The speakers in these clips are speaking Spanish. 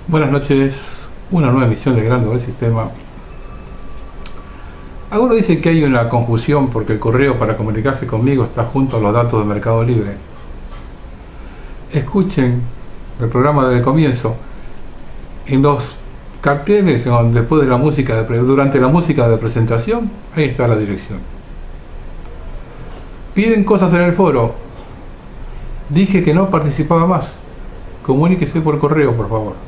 Buenas noches, una nueva emisión de Grande del Sistema. Algunos dicen que hay una confusión porque el correo para comunicarse conmigo está junto a los datos de Mercado Libre. Escuchen el programa desde el comienzo. En los carteles, después de la música, durante la música de presentación, ahí está la dirección. Piden cosas en el foro. Dije que no participaba más. Comuníquese por correo, por favor.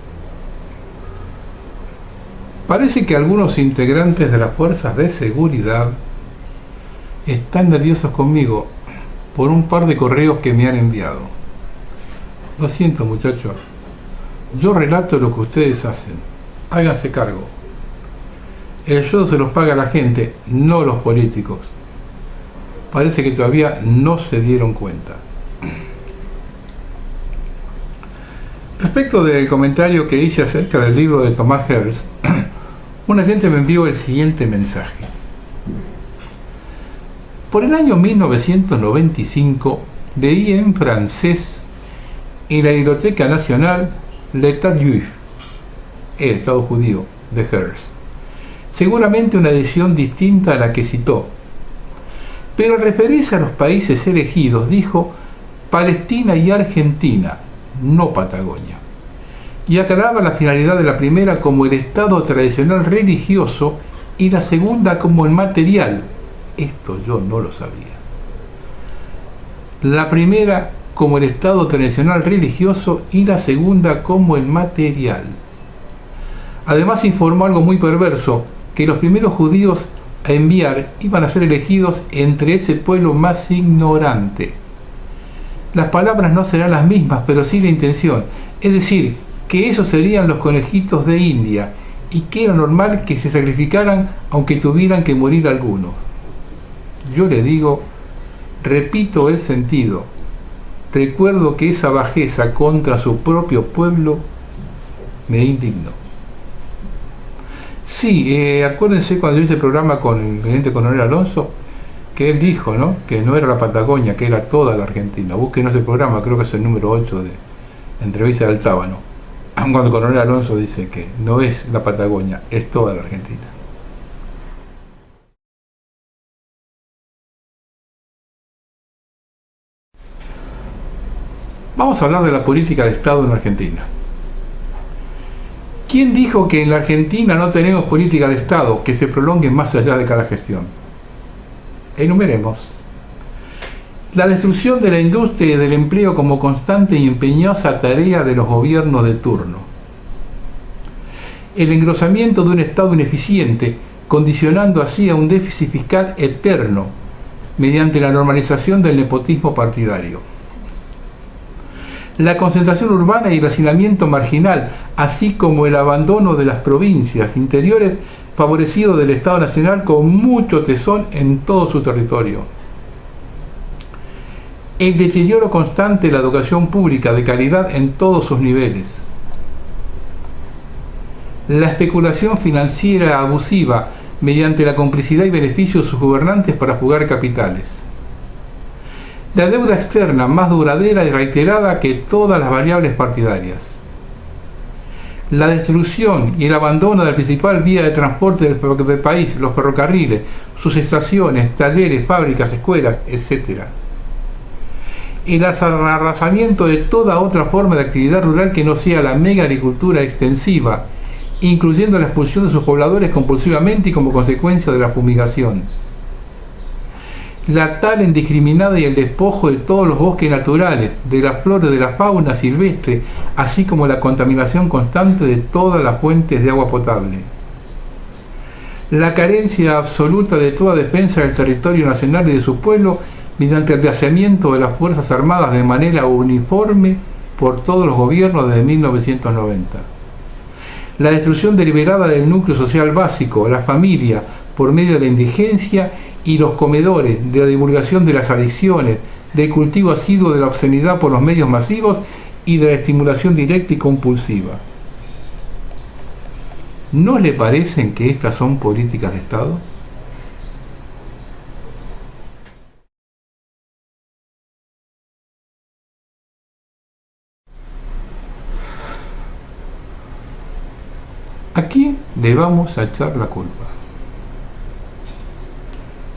Parece que algunos integrantes de las fuerzas de seguridad están nerviosos conmigo por un par de correos que me han enviado. Lo siento, muchachos. Yo relato lo que ustedes hacen. Háganse cargo. El show se los paga la gente, no los políticos. Parece que todavía no se dieron cuenta. Respecto del comentario que hice acerca del libro de Thomas Hearst, un oyente me envió el siguiente mensaje. Por el año 1995 leí en francés en la Biblioteca Nacional L'État juif, el Estado judío de Hearst, seguramente una edición distinta a la que citó, pero al referirse a los países elegidos dijo Palestina y Argentina, no Patagonia, y aclaraba la finalidad de la primera como el Estado tradicional religioso y la segunda como el material. Esto yo no lo sabía. La primera como el Estado tradicional religioso y la segunda como el material. Además informó algo muy perverso, que los primeros judíos a enviar iban a ser elegidos entre ese pueblo más ignorante. Las palabras no serán las mismas, pero sí la intención, es decir, que esos serían los conejitos de India y que era normal que se sacrificaran aunque tuvieran que morir algunos. Yo le digo, repito el sentido, recuerdo que esa bajeza contra su propio pueblo me indignó. Sí, acuérdense cuando yo hice el programa con el presidente Coronel Alonso, que él dijo, ¿no?, que no era la Patagonia, que era toda la Argentina. Búsquenos el programa, creo que es el número 8 de Entrevista del Tábano, cuando el Coronel Alonso dice que no es la Patagonia, es toda la Argentina. Vamos a hablar de la política de Estado en Argentina. ¿Quién dijo que en la Argentina no tenemos política de Estado que se prolongue más allá de cada gestión? Enumeremos. La destrucción de la industria y del empleo como constante y empeñosa tarea de los gobiernos de turno. El engrosamiento de un Estado ineficiente, condicionando así a un déficit fiscal eterno, mediante la normalización del nepotismo partidario. La concentración urbana y el hacinamiento marginal, así como el abandono de las provincias interiores, favorecido del Estado Nacional con mucho tesón en todo su territorio. El deterioro constante de la educación pública de calidad en todos sus niveles. La especulación financiera abusiva mediante la complicidad y beneficio de sus gobernantes para jugar capitales. La deuda externa más duradera y reiterada que todas las variables partidarias. La destrucción y el abandono de la principal vía de transporte del país, los ferrocarriles, sus estaciones, talleres, fábricas, escuelas, etc. El arrasamiento de toda otra forma de actividad rural que no sea la mega agricultura extensiva, incluyendo la expulsión de sus pobladores compulsivamente y como consecuencia de la fumigación. La tala indiscriminada y el despojo de todos los bosques naturales, de la flora y de la fauna silvestre, así como la contaminación constante de todas las fuentes de agua potable. La carencia absoluta de toda defensa del territorio nacional y de su pueblo mediante el vaciamiento de las Fuerzas Armadas de manera uniforme por todos los gobiernos desde 1990. La destrucción deliberada del núcleo social básico, la familia, por medio de la indigencia y los comedores, de la divulgación de las adicciones, del cultivo asiduo de la obscenidad por los medios masivos y de la estimulación directa y compulsiva. ¿No le parecen que estas son políticas de Estado? ¿A quién le vamos a echar la culpa?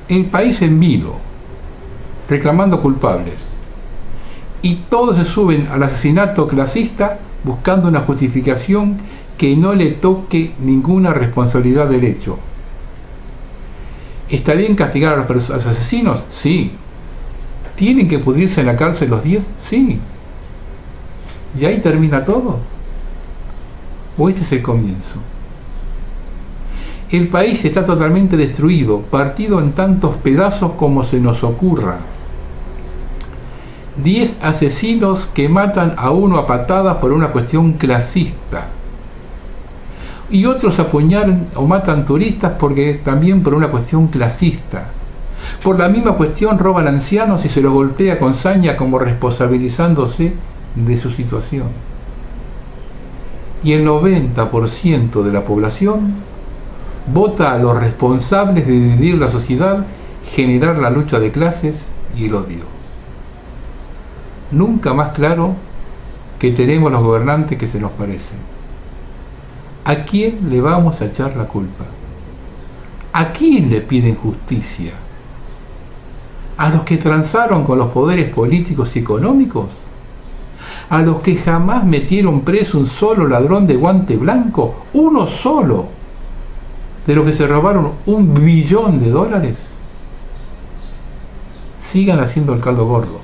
El país en vilo, reclamando culpables, y todos se suben al asesinato clasista buscando una justificación que no le toque ninguna responsabilidad del hecho. ¿Está bien castigar a los asesinos? Sí. ¿Tienen que pudrirse en la cárcel los 10? Sí. ¿Y ahí termina todo? ¿O este es el comienzo? El país está totalmente destruido, partido en tantos pedazos como se nos ocurra. 10 asesinos que matan a uno a patadas por una cuestión clasista. Y otros apuñalan o matan turistas porque también por una cuestión clasista. Por la misma cuestión roban ancianos y se los golpea con saña como responsabilizándose de su situación. Y el 90% de la población vota a los responsables de dividir la sociedad, generar la lucha de clases y el odio. Nunca más claro que tenemos los gobernantes que se nos parecen. ¿A quién le vamos a echar la culpa? ¿A quién le piden justicia? ¿A los que transaron con los poderes políticos y económicos? ¿A los que jamás metieron preso un solo ladrón de guante blanco? ¿Uno solo? ¿De los que se robaron $1 billón? Sigan haciendo el caldo gordo.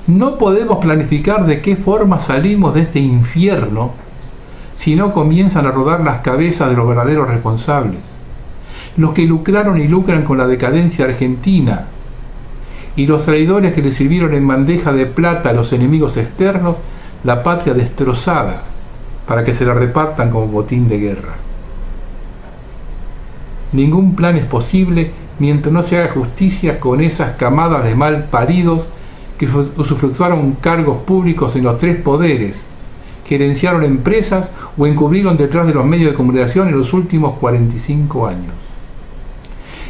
No podemos planificar de qué forma salimos de este infierno si no comienzan a rodar las cabezas de los verdaderos responsables, los que lucraron y lucran con la decadencia argentina, y los traidores que le sirvieron en bandeja de plata a los enemigos externos la patria destrozada para que se la repartan como botín de guerra. Ningún plan es posible mientras no se haga justicia con esas camadas de mal paridos que usufructuaron cargos públicos en los 3 poderes, gerenciaron empresas o encubrieron detrás de los medios de comunicación en los últimos 45 años.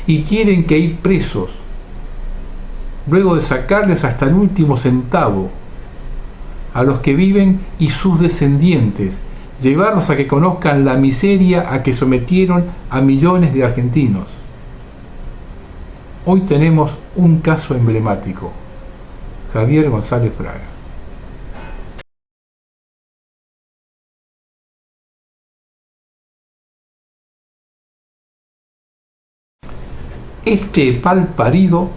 Y quieren que ir presos, luego de sacarles hasta el último centavo a los que viven y sus descendientes, llevarlos a que conozcan la miseria a que sometieron a millones de argentinos. Hoy tenemos un caso emblemático: Javier González Fraga. Este pal parido,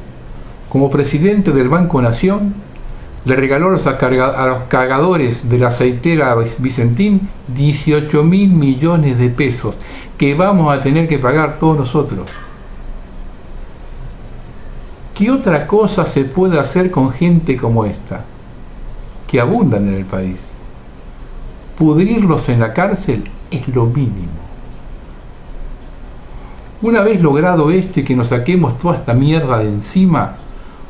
como presidente del Banco Nación, le regaló a los cargadores de la aceitera Vicentín 18.000 millones de pesos que vamos a tener que pagar todos nosotros. ¿Qué otra cosa se puede hacer con gente como esta, que abundan en el país? Pudrirlos en la cárcel es lo mínimo. Una vez logrado que nos saquemos toda esta mierda de encima,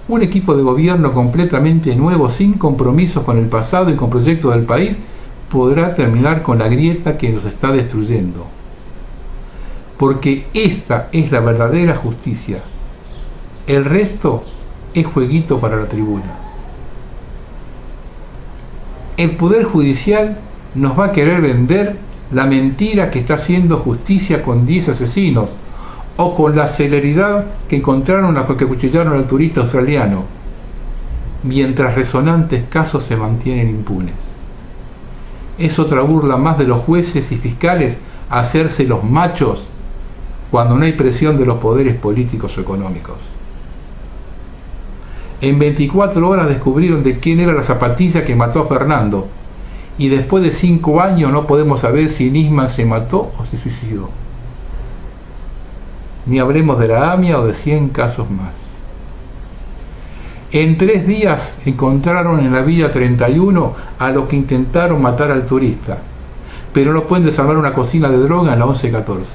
un equipo de gobierno completamente nuevo, sin compromisos con el pasado y con proyectos del país, podrá terminar con la grieta que nos está destruyendo. Porque esta es la verdadera justicia. El resto es jueguito para la tribuna. El Poder Judicial nos va a querer vender la mentira que está haciendo justicia con 10 asesinos, o con la celeridad que encontraron a los que acuchillaron al turista australiano, mientras resonantes casos se mantienen impunes. Es otra burla más de los jueces y fiscales hacerse los machos cuando no hay presión de los poderes políticos o económicos. En 24 horas descubrieron de quién era la zapatilla que mató a Fernando, y después de 5 años no podemos saber si Nisman se mató o se suicidó. Ni hablemos de la AMIA o de 100 casos más. En 3 días encontraron en la Villa 31 a los que intentaron matar al turista, pero no pueden desarmar una cocina de droga en la 1114.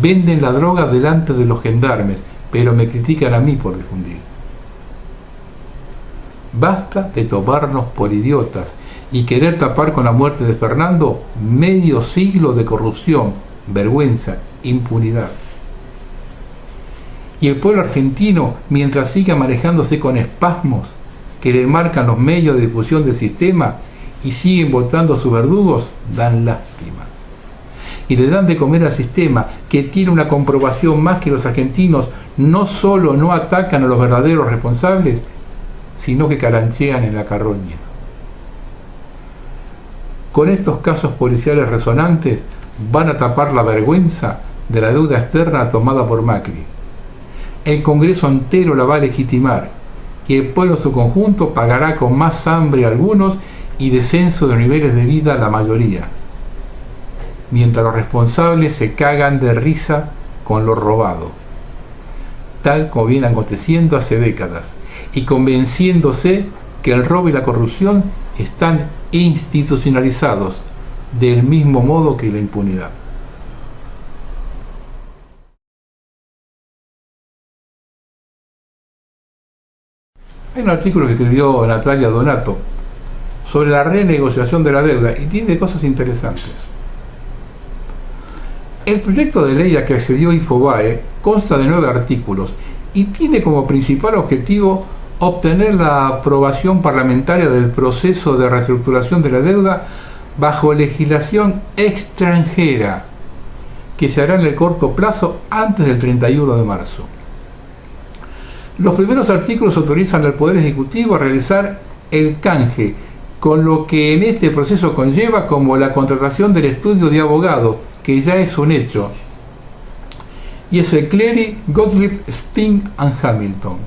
Venden la droga delante de los gendarmes, pero me critican a mí por difundir. Basta de tomarnos por idiotas y querer tapar con la muerte de Fernando medio siglo de corrupción, vergüenza, impunidad. Y el pueblo argentino, mientras siga manejándose con espasmos, que le marcan los medios de difusión del sistema y siguen votando a sus verdugos, dan lástima. Y le dan de comer al sistema, que tiene una comprobación más que los argentinos no solo no atacan a los verdaderos responsables, sino que caranchean en la carroña. Con estos casos policiales resonantes van a tapar la vergüenza de la deuda externa tomada por Macri. El Congreso entero la va a legitimar y el pueblo en su conjunto pagará con más hambre a algunos y descenso de niveles de vida a la mayoría, mientras los responsables se cagan de risa con lo robado, tal como viene aconteciendo hace décadas, y convenciéndose que el robo y la corrupción están institucionalizados del mismo modo que la impunidad. Hay un artículo que escribió Natalia Donato sobre la renegociación de la deuda y tiene cosas interesantes. El proyecto de ley a que accedió Infobae consta de 9 artículos y tiene como principal objetivo obtener la aprobación parlamentaria del proceso de reestructuración de la deuda bajo legislación extranjera, que se hará en el corto plazo antes del 31 de marzo. Los primeros artículos autorizan al Poder Ejecutivo a realizar el canje, con lo que en este proceso conlleva como la contratación del estudio de abogado, que ya es un hecho, y es el Cleary, Gottlieb, Sting and Hamilton,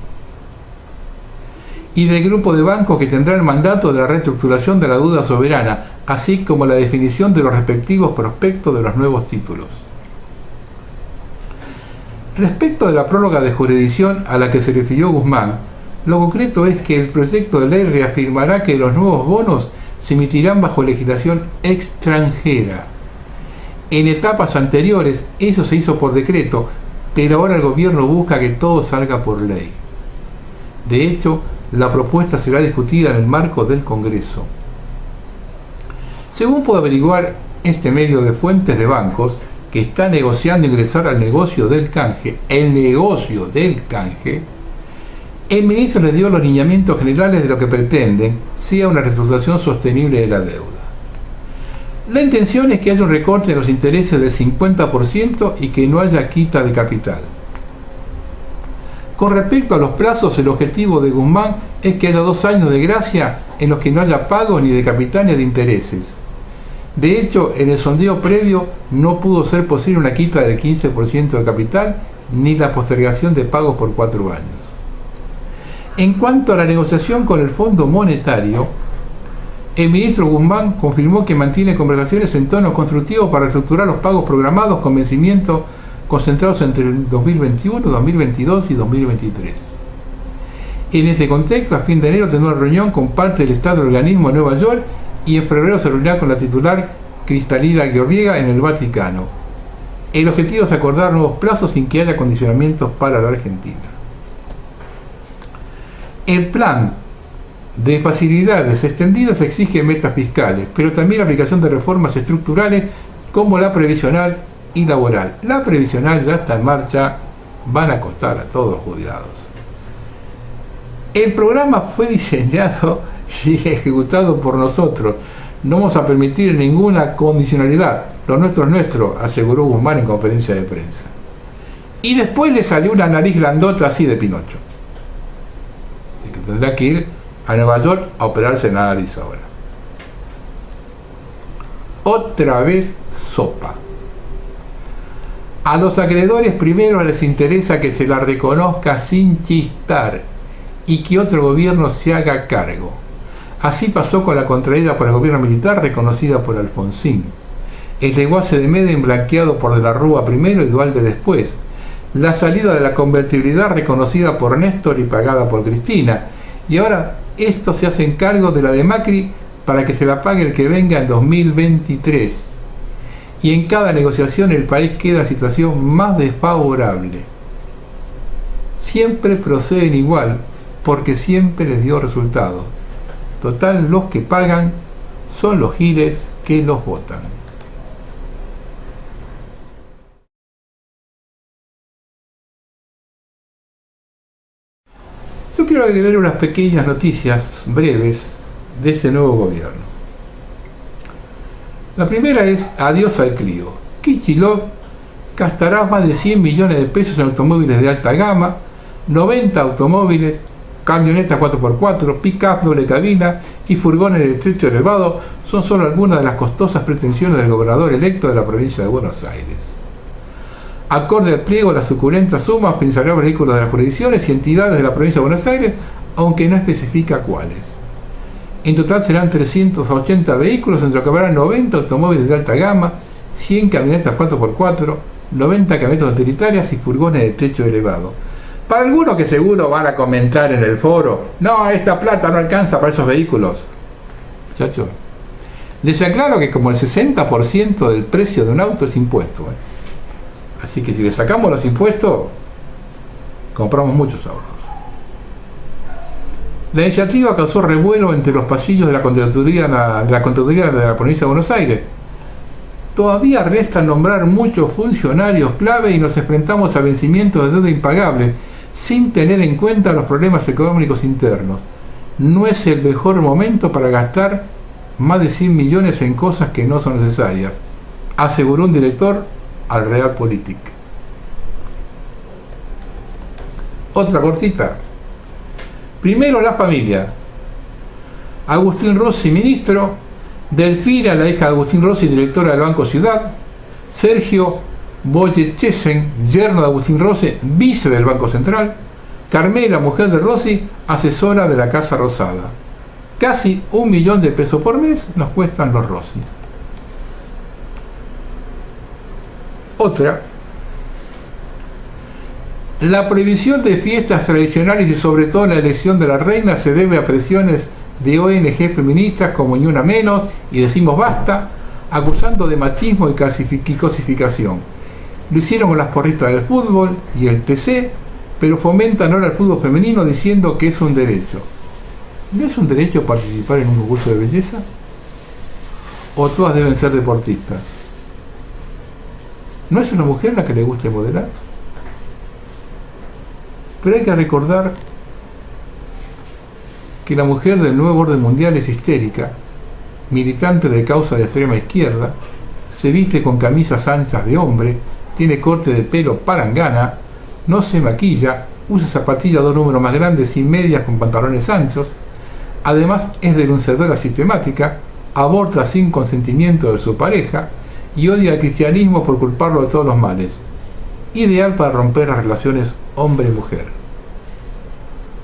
y del grupo de bancos que tendrá el mandato de la reestructuración de la deuda soberana, así como la definición de los respectivos prospectos de los nuevos títulos. Respecto de la prórroga de jurisdicción a la que se refirió Guzmán, lo concreto es que el proyecto de ley reafirmará que los nuevos bonos se emitirán bajo legislación extranjera. En etapas anteriores eso se hizo por decreto, pero ahora el gobierno busca que todo salga por ley. De hecho, la propuesta será discutida en el marco del Congreso. Según pudo averiguar este medio de fuentes de bancos, que está negociando ingresar al negocio del canje, el ministro le dio los lineamientos generales de lo que pretenden sea una reestructuración sostenible de la deuda. La intención es que haya un recorte de los intereses del 50% y que no haya quita de capital. Con respecto a los plazos, el objetivo de Guzmán es que haya 2 años de gracia en los que no haya pagos ni de capital ni de intereses. De hecho, en el sondeo previo no pudo ser posible una quita del 15% de capital ni la postergación de pagos por 4 años. En cuanto a la negociación con el Fondo Monetario, el ministro Guzmán confirmó que mantiene conversaciones en tono constructivo para reestructurar los pagos programados con vencimiento concentrados entre el 2021, 2022 y 2023. En este contexto, a fin de enero tendrá una reunión con parte del Estado del organismo en Nueva York y en febrero se reunirá con la titular Cristalina Georgieva en el Vaticano. El objetivo es acordar nuevos plazos sin que haya condicionamientos para la Argentina. El plan de facilidades extendidas exige metas fiscales, pero también la aplicación de reformas estructurales como la previsional y laboral. La previsional ya está en marcha, van a costar a todos los jubilados. El programa fue diseñado y ejecutado por nosotros. No vamos a permitir ninguna condicionalidad. Lo nuestro es nuestro, aseguró Guzmán en conferencia de prensa. Y después le salió una nariz grandota así de Pinocho. Y que tendrá que ir a Nueva York a operarse en la nariz ahora. Otra vez sopa. A los acreedores primero les interesa que se la reconozca sin chistar y que otro gobierno se haga cargo. Así pasó con la contraída por el gobierno militar reconocida por Alfonsín, el desguace de Menem blanqueado por De la Rúa primero y Duhalde después, la salida de la convertibilidad reconocida por Néstor y pagada por Cristina, y ahora estos se hacen cargo de la de Macri para que se la pague el que venga en 2023. Y en cada negociación el país queda en situación más desfavorable. Siempre proceden igual, porque siempre les dio resultado. Total, los que pagan son los giles que los votan. quiero agregar unas pequeñas noticias breves de este nuevo gobierno. La primera es adiós al Clio. Kicillof gastará más de 100 millones de pesos en automóviles de alta gama, 90 automóviles, camionetas 4x4, pick-up doble cabina y furgones de techo elevado son solo algunas de las costosas pretensiones del gobernador electo de la provincia de Buenos Aires. Acorde al pliego, la suculenta suma financiará vehículos de las jurisdicciones y entidades de la provincia de Buenos Aires, aunque no especifica cuáles. En total serán 380 vehículos, entre los que habrá 90 automóviles de alta gama, 100 camionetas 4x4, 90 camionetas utilitarias y furgones de techo elevado. Para algunos que seguro van a comentar en el foro, no, esta plata no alcanza para esos vehículos. Muchachos, les aclaro que como el 60% del precio de un auto es impuesto. Así que si le sacamos los impuestos, compramos muchos autos. La iniciativa causó revuelo entre los pasillos de la Contaduría de la provincia de Buenos Aires. Todavía resta nombrar muchos funcionarios clave y nos enfrentamos a vencimientos de deuda impagable, sin tener en cuenta los problemas económicos internos. No es el mejor momento para gastar más de 100 millones en cosas que no son necesarias, aseguró un director al Realpolitik. Otra cortita. Primero la familia. Agustín Rossi, ministro. Delfina, la hija de Agustín Rossi, directora del Banco Ciudad. Sergio Boyechesen, yerno de Agustín Rossi, vice del Banco Central. Carmela, mujer de Rossi, asesora de la Casa Rosada. Casi 1 millón de pesos por mes nos cuestan los Rossi. Otra, la prohibición de fiestas tradicionales y sobre todo la elección de la reina se debe a presiones de ONG feministas como Ni Una Menos y Decimos Basta, acusando de machismo y cosificación. Lo hicieron con las porristas del fútbol y el TC, pero fomentan ahora el fútbol femenino diciendo que es un derecho. ¿No es un derecho participar en un concurso de belleza? ¿O todas deben ser deportistas? ¿No es una mujer la que le guste modelar? Pero hay que recordar que la mujer del nuevo orden mundial es histérica, militante de causa de extrema izquierda, se viste con camisas anchas de hombre, tiene corte de pelo palangana, no se maquilla, usa zapatillas 2 números más grandes y medias con pantalones anchos, además es denunciadora sistemática, aborta sin consentimiento de su pareja y odia al cristianismo por culparlo de todos los males. Ideal para romper las relaciones hombre-mujer.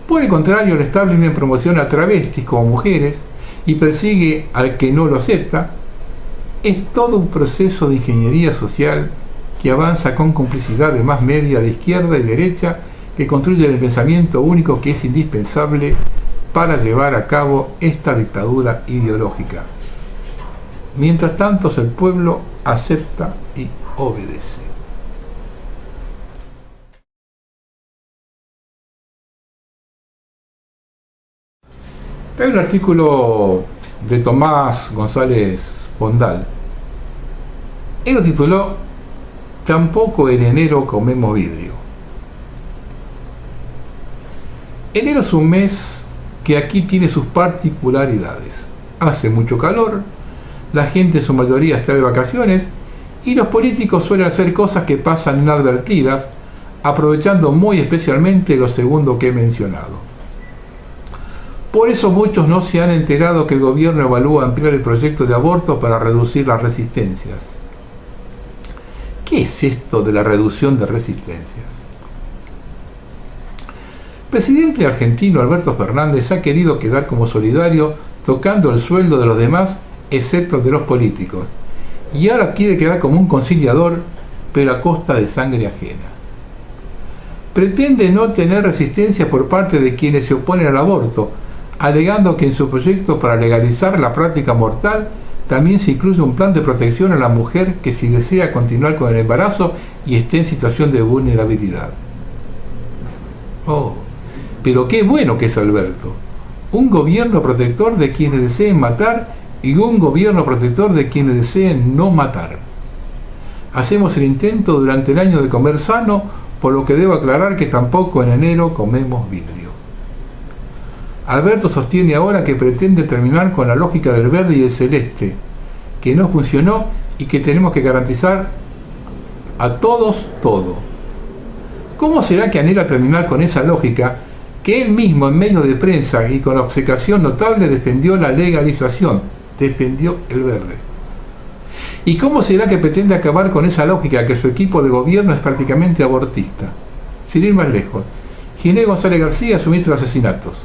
Por el contrario, el establishment promociona a travestis como mujeres y persigue al que no lo acepta. Es todo un proceso de ingeniería social que avanza con complicidad de más media de izquierda y derecha que construyen el pensamiento único que es indispensable para llevar a cabo esta dictadura ideológica. Mientras tanto, el pueblo acepta y obedece. Hay un artículo de Tomás González Pondal. Él lo tituló "Tampoco en enero comemos vidrio". Enero es un mes que aquí tiene sus particularidades. Hace mucho calor, la gente en su mayoría está de vacaciones y los políticos suelen hacer cosas que pasan inadvertidas, aprovechando muy especialmente lo segundo que he mencionado. Por eso muchos no se han enterado que el gobierno evalúa ampliar el proyecto de aborto para reducir las resistencias. ¿Qué es esto de la reducción de resistencias? El presidente argentino Alberto Fernández ha querido quedar como solidario tocando el sueldo de los demás, excepto el de los políticos, y ahora quiere quedar como un conciliador, pero a costa de sangre ajena. Pretende no tener resistencia por parte de quienes se oponen al aborto, alegando que en su proyecto para legalizar la práctica mortal también se incluye un plan de protección a la mujer que si desea continuar con el embarazo y esté en situación de vulnerabilidad. Oh, pero qué bueno que es Alberto. Un gobierno protector de quienes deseen matar y un gobierno protector de quienes deseen no matar. Hacemos el intento durante el año de comer sano, por lo que debo aclarar que tampoco en enero comemos vidrio. Alberto sostiene ahora que pretende terminar con la lógica del verde y el celeste, que no funcionó y que tenemos que garantizar a todos todo. ¿Cómo será que anhela terminar con esa lógica que él mismo en medios de prensa y con obcecación notable defendió la legalización, defendió el verde? ¿Y cómo será que pretende acabar con esa lógica que su equipo de gobierno es prácticamente abortista? Sin ir más lejos, Ginés González García, su ministro de asesinatos.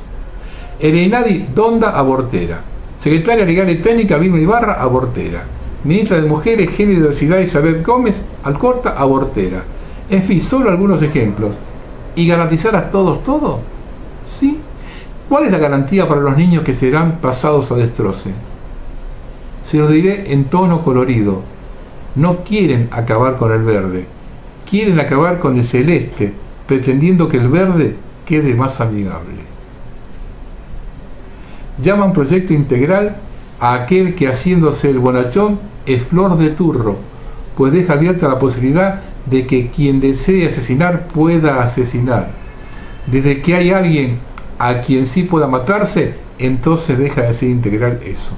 Erenadi Donda, abortera. Secretaria Legal y Técnica Vilma Ibarra, abortera. Ministra de Mujeres, Género y Diversidad Isabel Gómez Alcorta, abortera. En fin, solo algunos ejemplos. ¿Y garantizar a todos todo? ¿Sí? ¿Cuál es la garantía para los niños que serán pasados a destroce? Se los diré en tono colorido. No quieren acabar con el verde. Quieren acabar con el celeste, pretendiendo que el verde quede más amigable. Llaman proyecto integral a aquel que, haciéndose el bonachón, es flor de turro, pues deja abierta la posibilidad de que quien desee asesinar pueda asesinar. Desde que hay alguien a quien sí pueda matarse, entonces deja de ser integral eso.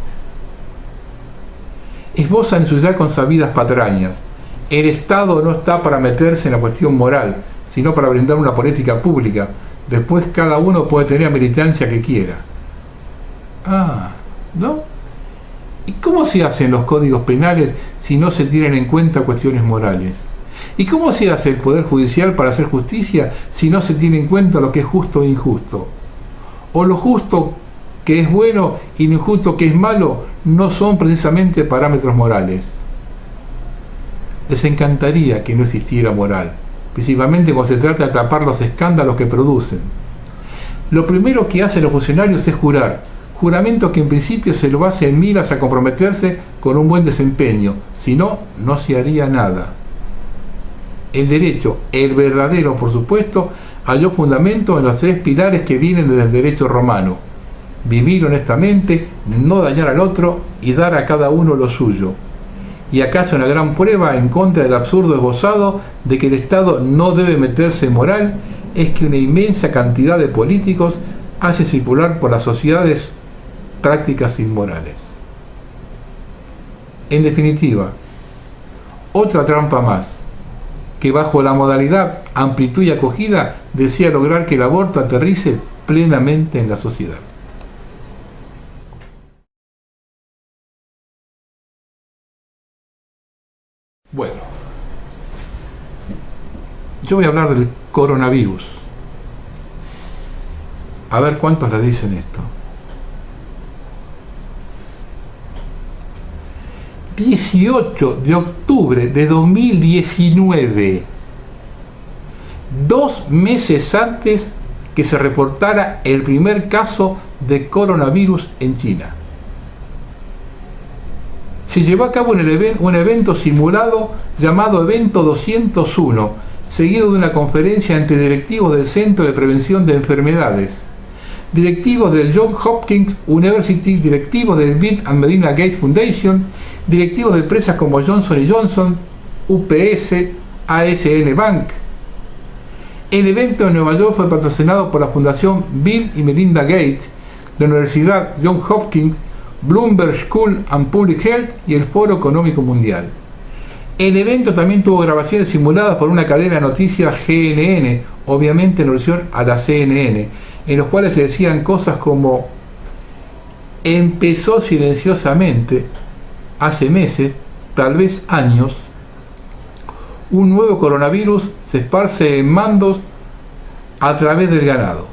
Esbozan en sus ya consabidas patrañas. El Estado no está para meterse en la cuestión moral, sino para brindar una política pública. Después cada uno puede tener la militancia que quiera. Ah, ¿no? ¿Y cómo se hacen los códigos penales si no se tienen en cuenta cuestiones morales? ¿Y cómo se hace el Poder Judicial para hacer justicia si no se tiene en cuenta lo que es justo e injusto? ¿O lo justo que es bueno y lo injusto que es malo no son precisamente parámetros morales? Les encantaría que no existiera moral, principalmente cuando se trata de tapar los escándalos que producen. Lo primero que hacen los funcionarios es juramento que en principio se lo hace en miras a comprometerse con un buen desempeño, si no, no se haría nada. El derecho, el verdadero por supuesto, halló fundamento en los tres pilares que vienen desde el derecho romano: vivir honestamente, no dañar al otro y dar a cada uno lo suyo. Y acaso una gran prueba en contra del absurdo esbozado de que el Estado no debe meterse en moral es que una inmensa cantidad de políticos hace circular por las sociedades prácticas inmorales. En definitiva, otra trampa más, que bajo la modalidad amplitud y acogida desea lograr que el aborto aterrice plenamente en la sociedad. Bueno, yo voy a hablar del coronavirus. A ver cuántos le dicen esto. 18 de octubre de 2019, 2 meses antes que se reportara el primer caso de coronavirus en China. Se llevó a cabo un evento simulado llamado Evento 201, seguido de una conferencia entre directivos del Centro de Prevención de Enfermedades, directivos del Johns Hopkins University, directivos del Bill and Melinda Gates Foundation, directivos de empresas como Johnson & Johnson, UPS, ASN Bank. El evento en Nueva York fue patrocinado por la Fundación Bill y Melinda Gates, la Universidad Johns Hopkins, Bloomberg School and Public Health y el Foro Económico Mundial. El evento también tuvo grabaciones simuladas por una cadena de noticias GNN, obviamente en alusión a la CNN, en los cuales se decían cosas como: empezó silenciosamente, hace meses, tal vez años, un nuevo coronavirus se esparce en mandos a través del ganado.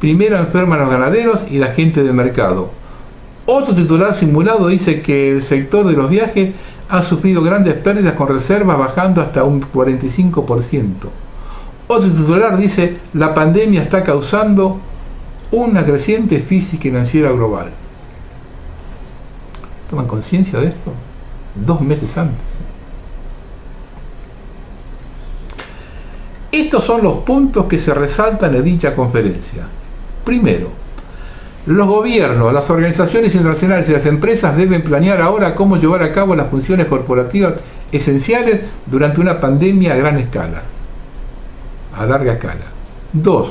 Primero enferman los ganaderos y la gente del mercado. Otro titular simulado dice que el sector de los viajes ha sufrido grandes pérdidas con reservas bajando hasta un 45%. Otro titular dice: la pandemia está causando una creciente crisis financiera global. ¿Toman conciencia de esto? 2 meses antes. Estos son los puntos que se resaltan en dicha conferencia. Primero, los gobiernos, las organizaciones internacionales y las empresas deben planear ahora cómo llevar a cabo las funciones corporativas esenciales durante una pandemia a gran escala, a larga escala. 2.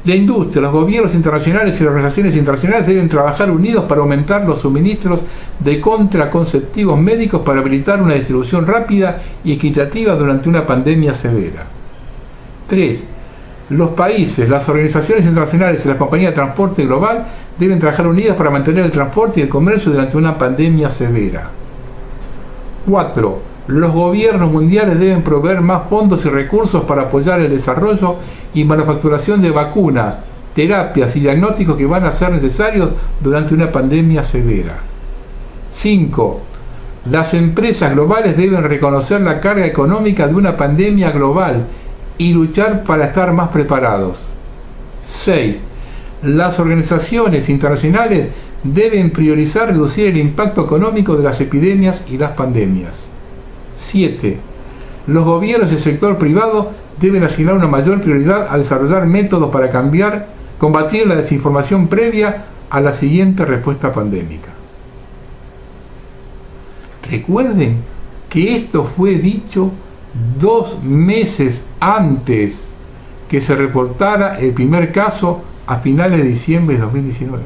La industria, los gobiernos internacionales y las organizaciones internacionales deben trabajar unidos para aumentar los suministros de contraconceptivos médicos para habilitar una distribución rápida y equitativa durante una pandemia severa. 3. Los países, las organizaciones internacionales y las compañías de transporte global deben trabajar unidas para mantener el transporte y el comercio durante una pandemia severa. 4. Los gobiernos mundiales deben proveer más fondos y recursos para apoyar el desarrollo y manufacturación de vacunas, terapias y diagnósticos que van a ser necesarios durante una pandemia severa. 5. Las empresas globales deben reconocer la carga económica de una pandemia global y luchar para estar más preparados. 6. Las organizaciones internacionales deben priorizar reducir el impacto económico de las epidemias y las pandemias. 7. Los gobiernos y el sector privado deben asignar una mayor prioridad a desarrollar métodos para combatir la desinformación previa a la siguiente respuesta pandémica. Recuerden que esto fue dicho 2 meses antes que se reportara el primer caso a finales de diciembre de 2019.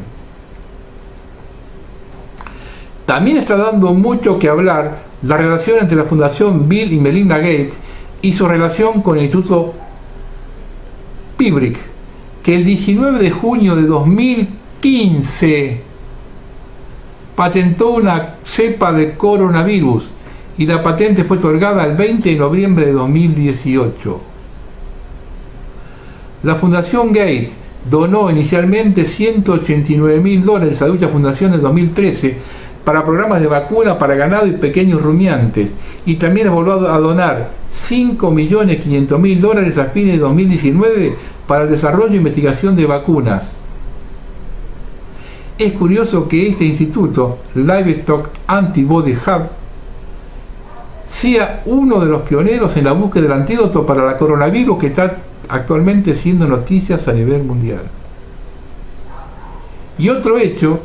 También está dando mucho que hablar la relación entre la Fundación Bill y Melinda Gates y su relación con el Instituto PIBRIC, que el 19 de junio de 2015 patentó una cepa de coronavirus y la patente fue otorgada el 20 de noviembre de 2018. La Fundación Gates donó inicialmente $189.000 a dicha fundación en 2013 para programas de vacuna para ganado y pequeños rumiantes, y también volvió a donar $5.500.000 a fines de 2019 para el desarrollo e investigación de vacunas. Es curioso que este instituto, Livestock Antibody Hub, sea uno de los pioneros en la búsqueda del antídoto para la coronavirus que está actualmente siendo noticias a nivel mundial. Y otro hecho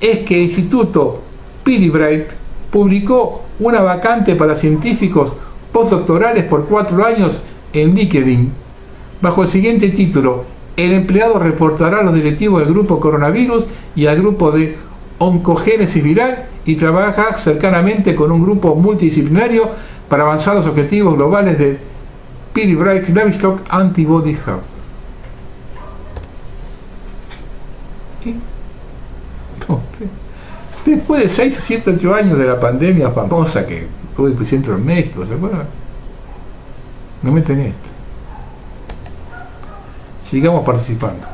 es que el Instituto PIBRIC publicó una vacante para científicos postdoctorales por 4 años en LinkedIn, bajo el siguiente título: el empleado reportará a los directivos del grupo coronavirus y al grupo de oncogénesis viral y trabaja cercanamente con un grupo multidisciplinario para avanzar los objetivos globales de PIBRIC Livestock Antibody Hub. Entonces, después de 6 o 7, 8 años de la pandemia famosa que tuvo el presidente de México, ¿se acuerdan? No meten esto. Sigamos participando.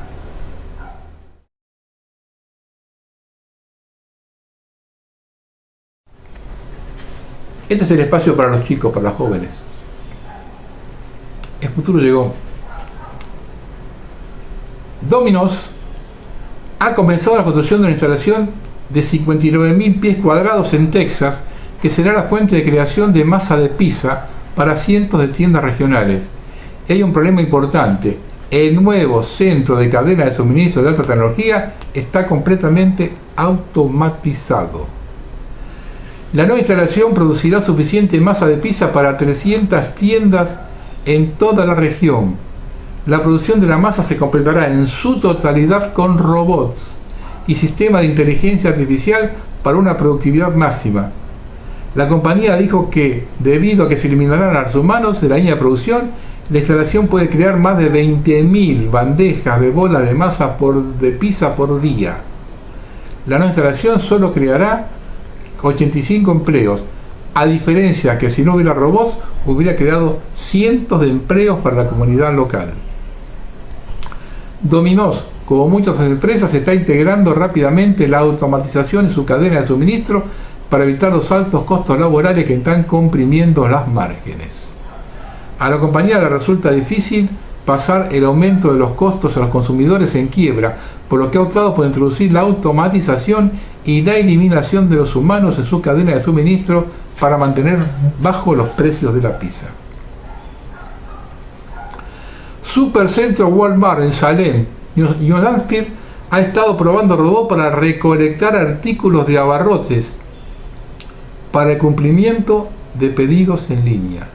Este es el espacio para los chicos, para los jóvenes. El futuro llegó. Domino's ha comenzado la construcción de una instalación de 59.000 pies cuadrados en Texas, que será la fuente de creación de masa de pizza para cientos de tiendas regionales. Y hay un problema importante: el nuevo centro de cadena de suministro de alta tecnología está completamente automatizado. La nueva instalación producirá suficiente masa de pizza para 300 tiendas en toda la región. La producción de la masa se completará en su totalidad con robots y sistemas de inteligencia artificial para una productividad máxima. La compañía dijo que, debido a que se eliminarán a los humanos de la línea de producción, la instalación puede crear más de 20.000 bandejas de bolas de masa de pizza por día. La nueva instalación solo creará 85 empleos, a diferencia que si no hubiera robots, hubiera creado cientos de empleos para la comunidad local. Domino's, como muchas otras empresas, está integrando rápidamente la automatización en su cadena de suministro para evitar los altos costos laborales que están comprimiendo las márgenes. A la compañía le resulta difícil pasar el aumento de los costos a los consumidores en quiebra, por lo que ha optado por introducir la automatización y la eliminación de los humanos en su cadena de suministro para mantener bajos los precios de la pizza. Supercentro Walmart en Salem, New Hampshire, ha estado probando robots para recolectar artículos de abarrotes para el cumplimiento de pedidos en línea.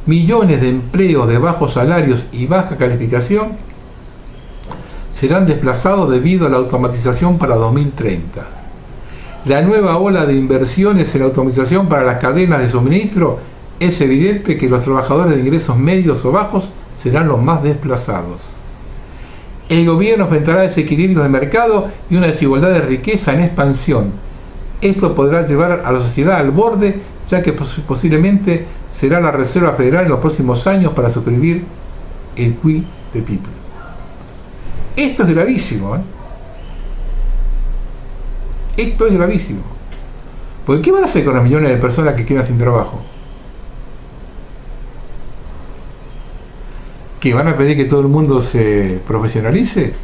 Millones de empleos de bajos salarios y baja calificación serán desplazados debido a la automatización para 2030. La nueva ola de inversiones en automatización para las cadenas de suministro, es evidente que los trabajadores de ingresos medios o bajos serán los más desplazados. El gobierno enfrentará desequilibrios de mercado y una desigualdad de riqueza en expansión. Esto podrá llevar a la sociedad al borde, ya que posiblemente será la Reserva Federal en los próximos años para suscribir el QE de Pitt. Esto es gravísimo, ¿eh? Esto es gravísimo. Porque ¿qué van a hacer con los millones de personas que quedan sin trabajo? ¿Que van a pedir que todo el mundo se profesionalice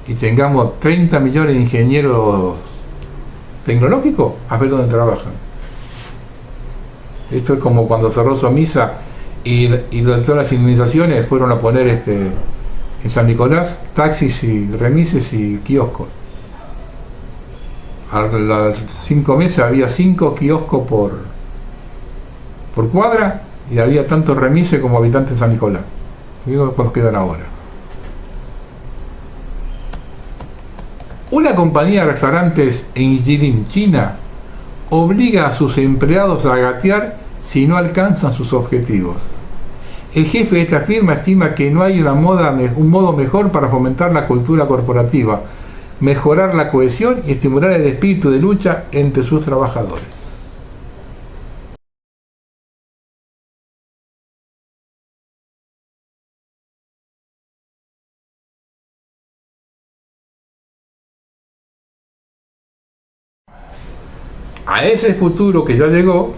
y tengamos 30 millones de ingenieros tecnológicos? A ver dónde trabajan. Esto es como cuando cerró Somisa y todas las indemnizaciones fueron a poner en San Nicolás taxis y remises y kioscos. A los 5 meses había 5 kioscos por cuadra y había tantos remises como habitantes en San Nicolás. Digo, ¿cuántos quedan ahora? Una compañía de restaurantes en Jilin, China, obliga a sus empleados a gatear si no alcanzan sus objetivos. El jefe de esta firma estima que no hay un modo mejor para fomentar la cultura corporativa, mejorar la cohesión y estimular el espíritu de lucha entre sus trabajadores. A ese futuro que ya llegó,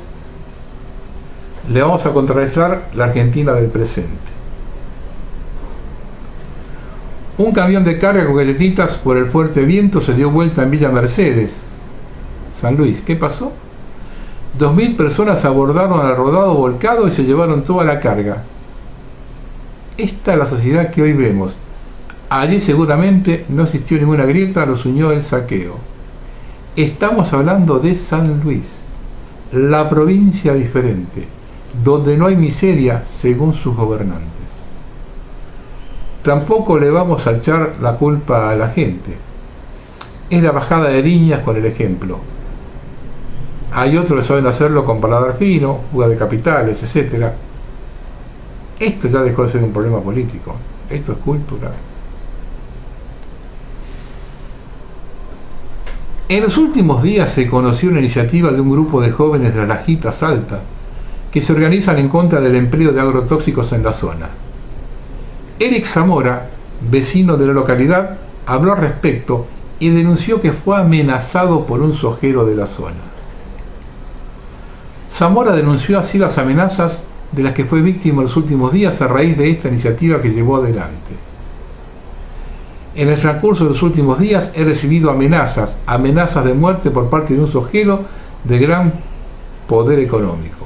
le vamos a contrarrestar la Argentina del presente. Un camión de carga con galletitas por el fuerte viento se dio vuelta en Villa Mercedes, San Luis. ¿Qué pasó? 2.000 personas abordaron al rodado volcado y se llevaron toda la carga. Esta es la sociedad que hoy vemos. Allí seguramente no existió ninguna grieta, los unió el saqueo. Estamos hablando de San Luis, la provincia diferente, donde no hay miseria según sus gobernantes. Tampoco le vamos a echar la culpa a la gente. Es la bajada de líneas con el ejemplo. Hay otros que saben hacerlo con paladar fino, fuga de capitales, etc. Esto ya dejó de ser un problema político. Esto es cultural. En los últimos días se conoció una iniciativa de un grupo de jóvenes de la Lajita Salta que se organizan en contra del empleo de agrotóxicos en la zona. Eric Zamora, vecino de la localidad, habló al respecto y denunció que fue amenazado por un sojero de la zona. Zamora denunció así las amenazas de las que fue víctima en los últimos días a raíz de esta iniciativa que llevó adelante. En el transcurso de los últimos días he recibido amenazas de muerte por parte de un sojero de gran poder económico.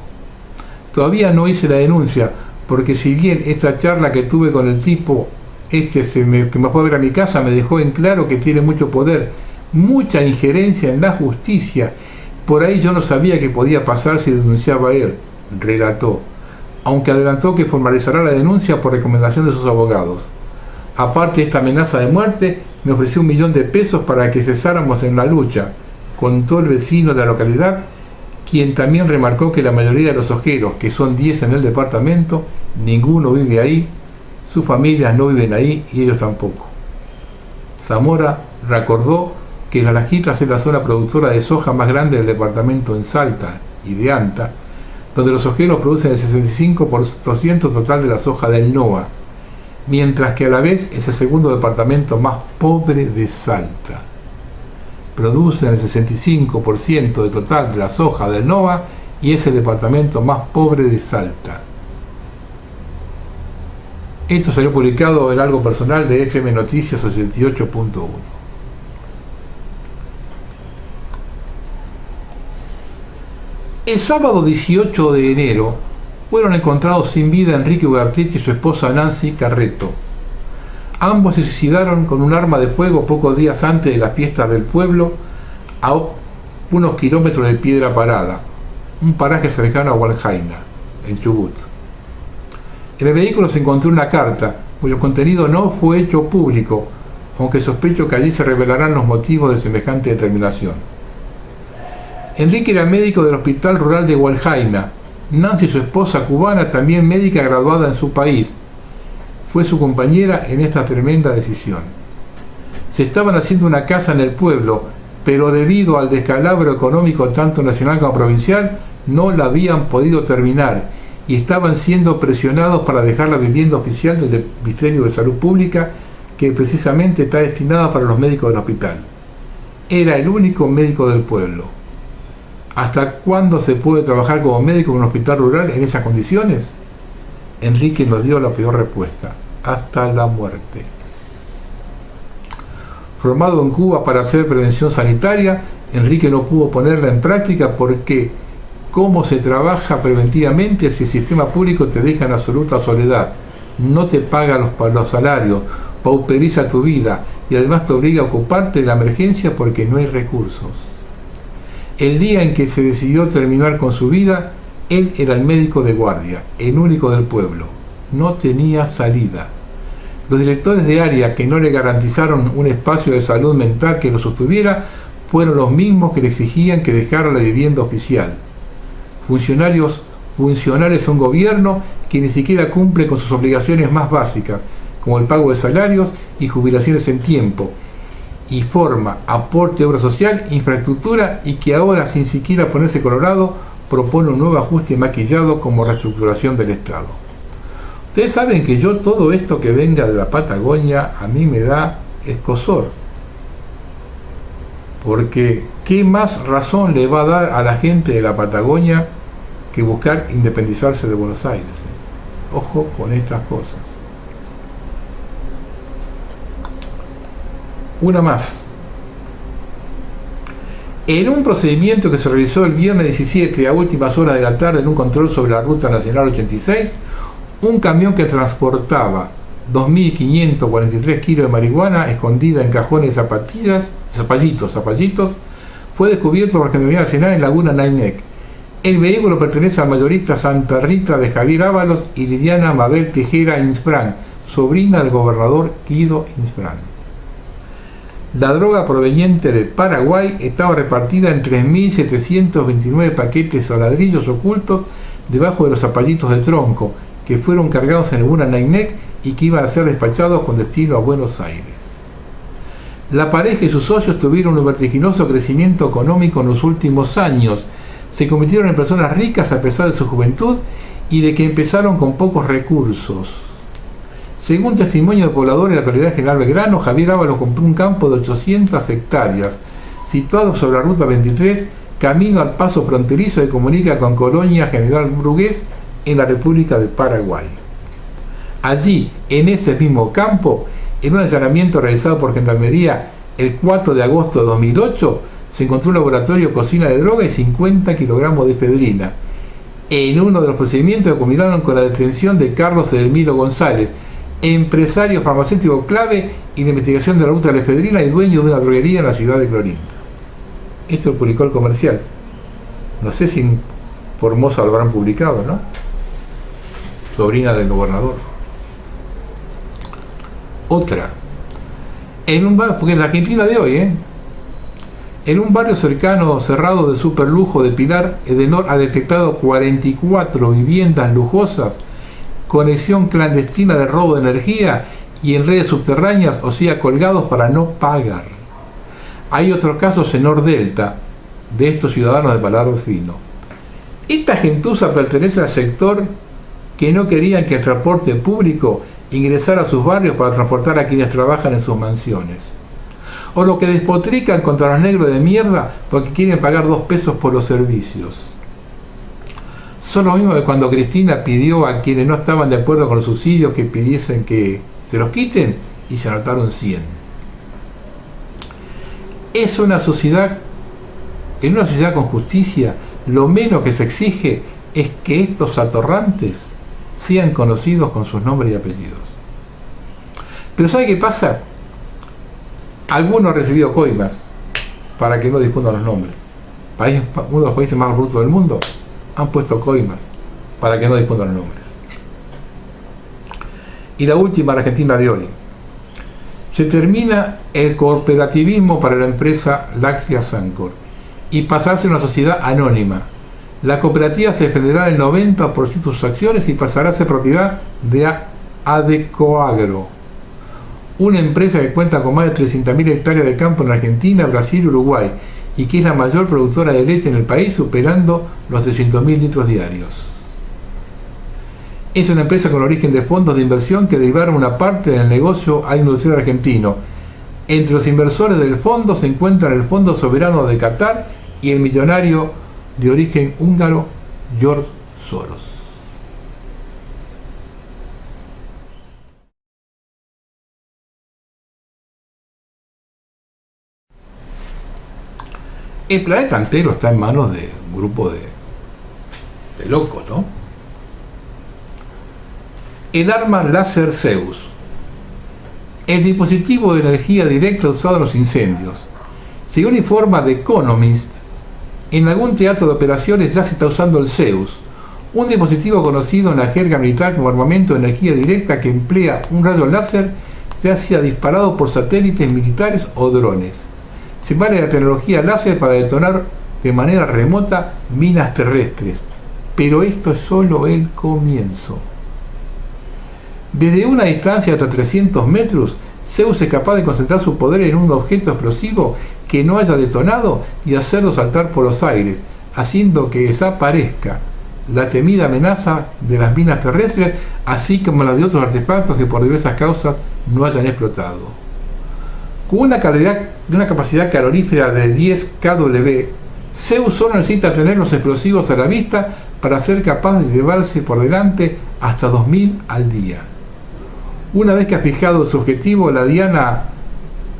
Todavía no hice la denuncia, porque si bien esta charla que tuve con el tipo que me fue a ver a mi casa me dejó en claro que tiene mucho poder, mucha injerencia en la justicia, por ahí yo no sabía qué podía pasar si denunciaba a él, relató, aunque adelantó que formalizará la denuncia por recomendación de sus abogados. Aparte de esta amenaza de muerte, me ofreció 1 millón de pesos para que cesáramos en la lucha, contó el vecino de la localidad, quien también remarcó que la mayoría de los ojeros, que son 10 en el departamento, ninguno vive ahí, sus familias no viven ahí y ellos tampoco. Zamora recordó que La Lajita es la zona productora de soja más grande del departamento en Salta y de Anta, donde los ojeros producen el 65% total de la soja del NOA, mientras que a la vez es el segundo departamento más pobre de Salta. Producen el 65% de total de la soja del NOA y es el departamento más pobre de Salta. Esto salió publicado en algo personal de FM Noticias 88.1. El sábado 18 de enero fueron encontrados sin vida Enrique Ugarteche y su esposa Nancy Carreto. Ambos se suicidaron con un arma de fuego pocos días antes de las fiestas del pueblo, a unos kilómetros de Piedra Parada, un paraje cercano a Hualjaina, en Chubut. En el vehículo se encontró una carta, cuyo contenido no fue hecho público, aunque sospecho que allí se revelarán los motivos de semejante determinación. Enrique era médico del Hospital Rural de Hualjaina. Nancy, su esposa cubana, también médica graduada en su país, fue su compañera en esta tremenda decisión. Se estaban haciendo una casa en el pueblo, pero debido al descalabro económico tanto nacional como provincial, no la habían podido terminar y estaban siendo presionados para dejar la vivienda oficial del Ministerio de Salud Pública, que precisamente está destinada para los médicos del hospital. Era el único médico del pueblo. ¿Hasta cuándo se puede trabajar como médico en un hospital rural en esas condiciones? Enrique nos dio la peor respuesta: hasta la muerte. Formado en Cuba para hacer prevención sanitaria, Enrique no pudo ponerla en práctica porque ¿cómo se trabaja preventivamente si el sistema público te deja en absoluta soledad? No te paga los salarios, pauperiza tu vida y además te obliga a ocuparte de la emergencia porque no hay recursos. El día en que se decidió terminar con su vida, él era el médico de guardia, el único del pueblo. No tenía salida. Los directores de área que no le garantizaron un espacio de salud mental que lo sostuviera fueron los mismos que le exigían que dejara la vivienda oficial. Funcionarios de un gobierno que ni siquiera cumple con sus obligaciones más básicas, como el pago de salarios y jubilaciones en tiempo, y forma, aporte de obra social, infraestructura, y que ahora, sin siquiera ponerse colorado, propone un nuevo ajuste maquillado como reestructuración del Estado. Ustedes saben que yo todo esto que venga de la Patagonia a mí me da escozor, porque ¿qué más razón le va a dar a la gente de la Patagonia que buscar independizarse de Buenos Aires? Ojo con estas cosas. Una más. En un procedimiento que se realizó el viernes 17 a últimas horas de la tarde en un control sobre la Ruta Nacional 86, un camión que transportaba 2.543 kilos de marihuana escondida en cajones de zapallitos, fue descubierto por la Gendarmería Nacional en Laguna Nainec. El vehículo pertenece al mayorista Santa Rita de Javier Ábalos y Liliana Mabel Tejera Insprán, sobrina del gobernador Guido Insprán. La droga proveniente de Paraguay estaba repartida en 3.729 paquetes o ladrillos ocultos debajo de los zapallitos de tronco, que fueron cargados en Laguna Nainec y que iban a ser despachados con destino a Buenos Aires. La pareja y sus socios tuvieron un vertiginoso crecimiento económico en los últimos años. Se convirtieron en personas ricas a pesar de su juventud y de que empezaron con pocos recursos. Según testimonio de pobladores de la localidad de General Belgrano, Javier Ábalos compró un campo de 800 hectáreas, situado sobre la Ruta 23, camino al paso fronterizo que comunica con Colonia General Brugués en la República de Paraguay. Allí, en ese mismo campo, en un allanamiento realizado por Gendarmería el 4 de agosto de 2008, se encontró un laboratorio de cocina de droga y 50 kilogramos de efedrina. En uno de los procedimientos culminaron con la detención de Carlos Edelmiro González, empresario farmacéutico clave en la investigación de la ruta de la efedrina y dueño de una droguería en la ciudad de Clorinda. Esto lo publicó el Comercial. No sé si en Formosa lo habrán publicado, ¿no? Sobrina del gobernador. Otra. En un barrio, porque es la Argentina de hoy, en un barrio cercano, cerrado de superlujo de Pilar, Edenor ha detectado 44 viviendas lujosas, conexión clandestina de robo de energía y en redes subterráneas, o sea, colgados para no pagar. Hay otros casos en Nordelta de estos ciudadanos de paladar fino. Esta gentuza pertenece al sector que no querían que el transporte público ingresara a sus barrios para transportar a quienes trabajan en sus mansiones. O lo que despotrican contra los negros de mierda porque quieren pagar 2 pesos por los servicios. Son lo mismo que cuando Cristina pidió a quienes no estaban de acuerdo con los subsidios que pidiesen que se los quiten y se anotaron 100. Es una sociedad, en una sociedad con justicia, lo menos que se exige es que estos atorrantes sean conocidos con sus nombres y apellidos. Pero ¿sabe qué pasa? Algunos han recibido coimas para que no dispongan los nombres. Uno de los países más corruptos del mundo han puesto coimas para que no dispongan los nombres. Y la última Argentina de hoy. Se termina el cooperativismo para la empresa Láctea Sancor y pasará a ser una sociedad anónima. La cooperativa se defenderá del 90% de sus acciones y pasará a ser propiedad de Adecoagro, una empresa que cuenta con más de 300.000 hectáreas de campo en Argentina, Brasil y Uruguay, y que es la mayor productora de leche en el país, superando los 300.000 litros diarios. Es una empresa con origen de fondos de inversión que derivaron una parte del negocio agroindustrial argentino. Entre los inversores del fondo se encuentran el Fondo Soberano de Qatar y el millonario de origen húngaro George Soros. El planeta entero está en manos de un grupo de locos, ¿no? El arma láser Zeus, el dispositivo de energía directa usado en los incendios. Según informa The Economist, en algún teatro de operaciones ya se está usando el Zeus, un dispositivo conocido en la jerga militar como armamento de energía directa que emplea un rayo láser, ya sea disparado por satélites militares o drones. Se vale la tecnología láser para detonar de manera remota minas terrestres, pero esto es solo el comienzo. Desde una distancia de hasta 300 metros, Zeus es capaz de concentrar su poder en un objeto explosivo que no haya detonado y hacerlo saltar por los aires, haciendo que desaparezca la temida amenaza de las minas terrestres, así como la de otros artefactos que por diversas causas no hayan explotado. Con una capacidad calorífera de 10 kW, Zeus solo necesita tener los explosivos a la vista para ser capaz de llevarse por delante hasta 2000 al día. Una vez que ha fijado su objetivo, la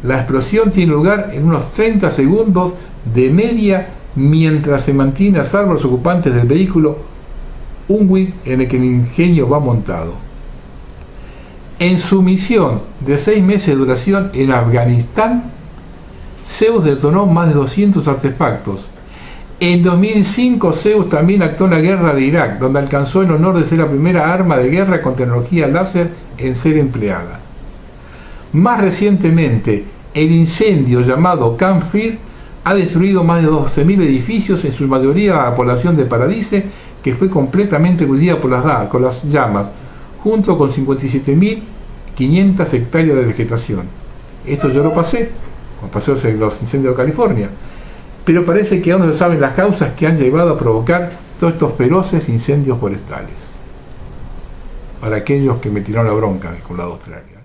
explosión tiene lugar en unos 30 segundos de media mientras se mantiene a salvo los ocupantes del vehículo Unwin en el que el ingenio va montado. En su misión de 6 meses de duración en Afganistán, Zeus detonó más de 200 artefactos. En 2005, Zeus también actuó en la guerra de Irak, donde alcanzó el honor de ser la primera arma de guerra con tecnología láser en ser empleada. Más recientemente, el incendio llamado Camp Fear ha destruido más de 12.000 edificios, en su mayoría la población de Paradise, que fue completamente engullida por las llamas, junto con 57.500 hectáreas de vegetación. Esto yo lo pasé, cuando pasó los incendios de California, pero parece que aún no se saben las causas que han llevado a provocar todos estos feroces incendios forestales. Para aquellos que me tiraron la bronca con la de Australia.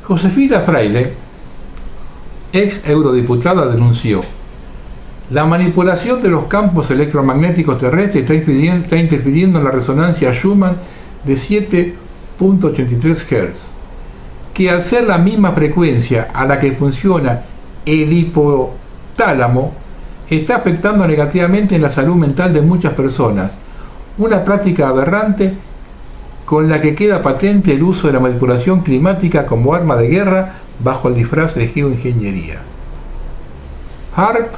Josefina Fraile, ex eurodiputada, denunció: la manipulación de los campos electromagnéticos terrestres está interfiriendo en la resonancia Schumann de 7.83 Hz, que al ser la misma frecuencia a la que funciona el hipotálamo, está afectando negativamente en la salud mental de muchas personas, una práctica aberrante con la que queda patente el uso de la manipulación climática como arma de guerra bajo el disfraz de geoingeniería. HAARP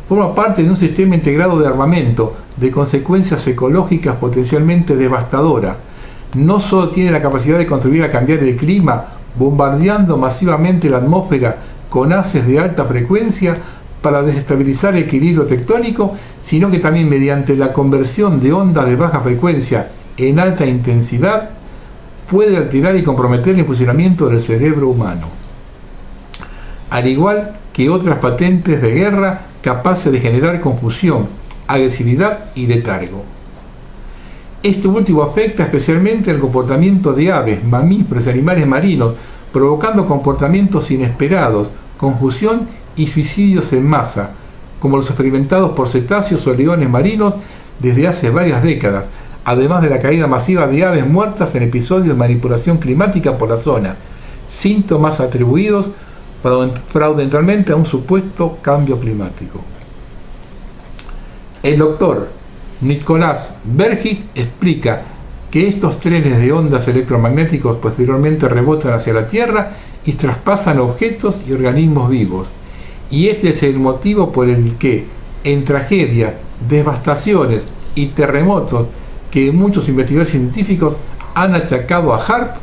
forma parte de un sistema integrado de armamento de consecuencias ecológicas potencialmente devastadoras. No solo tiene la capacidad de contribuir a cambiar el clima, bombardeando masivamente la atmósfera con haces de alta frecuencia para desestabilizar el equilibrio tectónico, sino que también mediante la conversión de ondas de baja frecuencia en alta intensidad puede alterar y comprometer el funcionamiento del cerebro humano, al igual que otras patentes de guerra capaces de generar confusión, agresividad y letargo. Este último afecta especialmente el comportamiento de aves, mamíferos y animales marinos, provocando comportamientos inesperados, confusión y suicidios en masa, como los experimentados por cetáceos o leones marinos desde hace varias décadas, además de la caída masiva de aves muertas en episodios de manipulación climática por la zona, síntomas atribuidos fraudulentemente a un supuesto cambio climático. El doctor Nicolás Vergis explica que estos trenes de ondas electromagnéticos posteriormente rebotan hacia la Tierra y traspasan objetos y organismos vivos. Y este es el motivo por el que en tragedias, devastaciones y terremotos que muchos investigadores científicos han achacado a HAARP,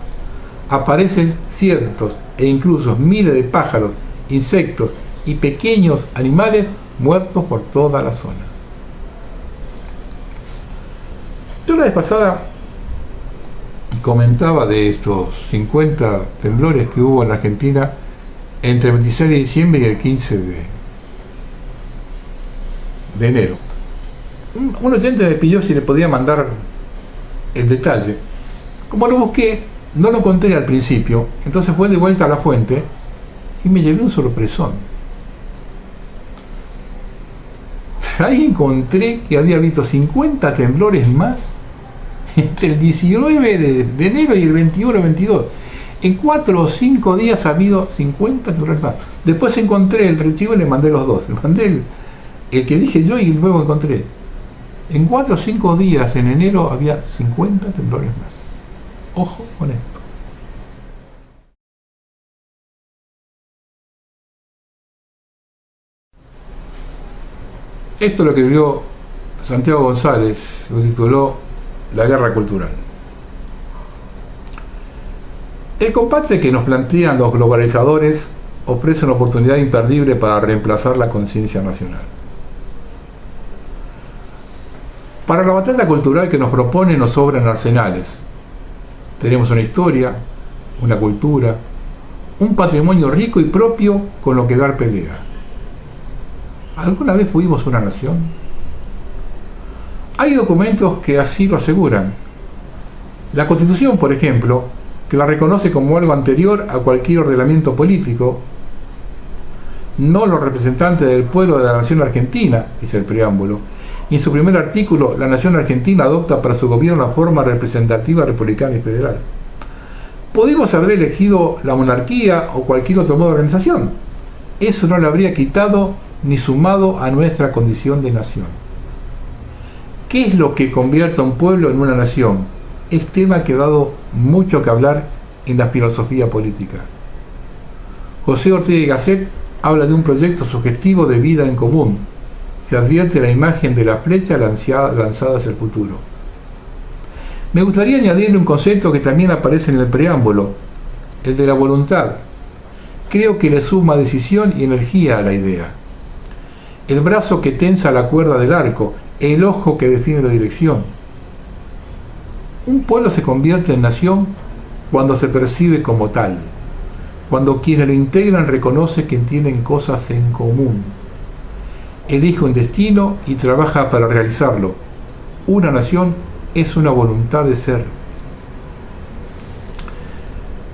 aparecen cientos e incluso miles de pájaros, insectos y pequeños animales muertos por toda la zona. Yo la vez pasada comentaba de estos 50 temblores que hubo en la Argentina entre el 26 de diciembre y el 15 de enero. Un oyente me pidió si le podía mandar el detalle. Como lo busqué, no lo encontré al principio, entonces fue de vuelta a la fuente y me llevé un sorpresón. Ahí encontré que había visto 50 temblores más entre el 19 de enero y el 21-22. En 4 o 5 días ha habido 50 temblores más. Después encontré el recibo y le mandé los dos. Le mandé el que dije yo y luego encontré. En 4 o 5 días en enero había 50 temblores más. Ojo con esto. Esto lo escribió Santiago González, lo tituló La guerra cultural. El combate que nos plantean los globalizadores ofrece una oportunidad imperdible para reemplazar la conciencia nacional. Para la batalla cultural que nos propone nos sobran arsenales. Tenemos una historia, una cultura, un patrimonio rico y propio con lo que dar pelea. ¿Alguna vez fuimos una nación? Hay documentos que así lo aseguran. La Constitución, por ejemplo, que la reconoce como algo anterior a cualquier ordenamiento político, no los representantes del pueblo de la nación argentina, dice el preámbulo, y en su primer artículo, la nación argentina adopta para su gobierno la forma representativa republicana y federal. Podemos haber elegido la monarquía o cualquier otro modo de organización. Eso no le habría quitado ni sumado a nuestra condición de nación. ¿Qué es lo que convierte a un pueblo en una nación? Es tema que ha dado mucho que hablar en la filosofía política. José Ortega y Gasset habla de un proyecto sugestivo de vida en común. Se advierte la imagen de la flecha lanzada hacia el futuro. Me gustaría añadirle un concepto que también aparece en el preámbulo, el de la voluntad. Creo que le suma decisión y energía a la idea. El brazo que tensa la cuerda del arco, el ojo que define la dirección. Un pueblo se convierte en nación cuando se percibe como tal, cuando quienes lo integran reconocen que tienen cosas en común. Elige un destino y trabaja para realizarlo. Una nación es una voluntad de ser.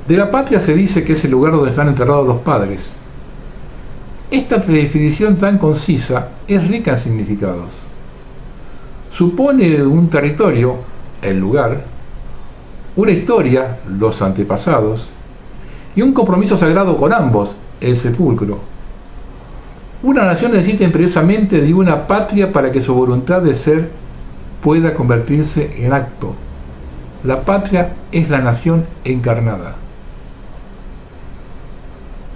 De la patria se dice que es el lugar donde están enterrados los padres. Esta definición tan concisa es rica en significados. Supone un territorio, el lugar, una historia, los antepasados, y un compromiso sagrado con ambos, el sepulcro. Una nación necesita imperiosamente de una patria para que su voluntad de ser pueda convertirse en acto. La patria es la nación encarnada.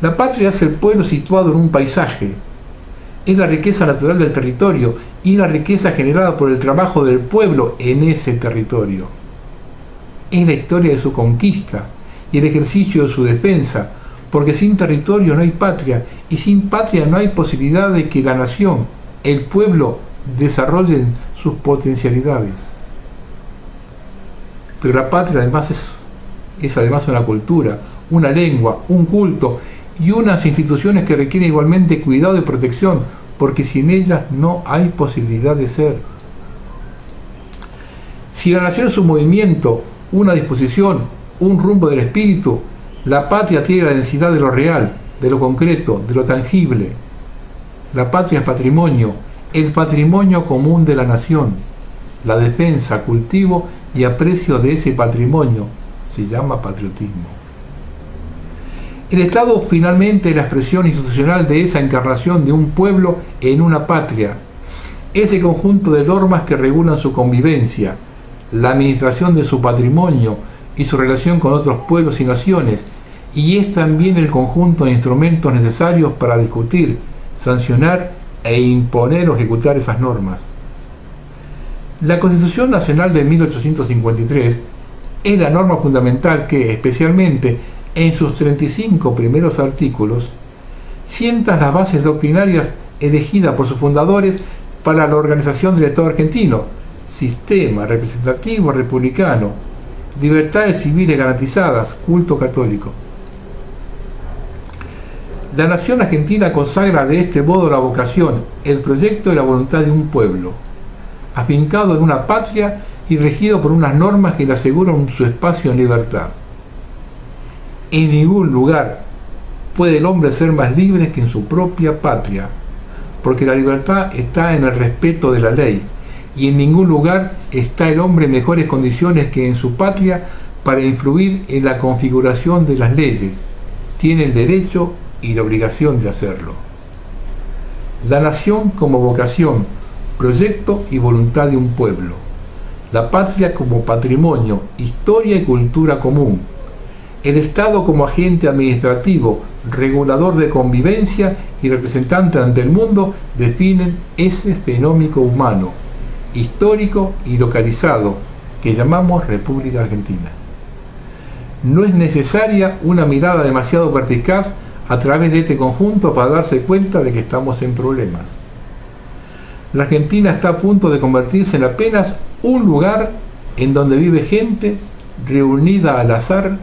La patria es el pueblo situado en un paisaje. Es la riqueza natural del territorio y la riqueza generada por el trabajo del pueblo en ese territorio. Es la historia de su conquista y el ejercicio de su defensa, porque sin territorio no hay patria, y sin patria no hay posibilidad de que la nación, el pueblo, desarrollen sus potencialidades. Pero la patria además es además una cultura, una lengua, un culto y unas instituciones que requieren igualmente cuidado y protección, porque sin ellas no hay posibilidad de ser. Si la nación es un movimiento, una disposición, un rumbo del espíritu, la patria tiene la densidad de lo real, de lo concreto, de lo tangible. La patria es patrimonio, el patrimonio común de la nación. la defensa, cultivo y aprecio de ese patrimonio se llama patriotismo. El Estado finalmente es la expresión institucional de esa encarnación de un pueblo en una patria, ese conjunto de normas que regulan su convivencia, la administración de su patrimonio y su relación con otros pueblos y naciones, y es también el conjunto de instrumentos necesarios para discutir, sancionar e imponer o ejecutar esas normas. La Constitución Nacional de 1853 es la norma fundamental que, especialmente en sus 35 primeros artículos, sienta las bases doctrinarias elegidas por sus fundadores para la organización del Estado argentino, sistema representativo republicano, libertades civiles garantizadas, culto católico. La nación argentina consagra de este modo la vocación, el proyecto y la voluntad de un pueblo, afincado en una patria y regido por unas normas que le aseguran su espacio en libertad. En ningún lugar puede el hombre ser más libre que en su propia patria, porque la libertad está en el respeto de la ley, y en ningún lugar está el hombre en mejores condiciones que en su patria para influir en la configuración de las leyes. Tiene el derecho y la obligación de hacerlo. La nación como vocación, proyecto y voluntad de un pueblo. La patria como patrimonio, historia y cultura común. El Estado como agente administrativo, regulador de convivencia y representante ante el mundo definen ese fenómeno humano, histórico y localizado que llamamos República Argentina. No es necesaria una mirada demasiado perspicaz a través de este conjunto para darse cuenta de que estamos en problemas. La Argentina está a punto de convertirse en apenas un lugar en donde vive gente reunida al azar,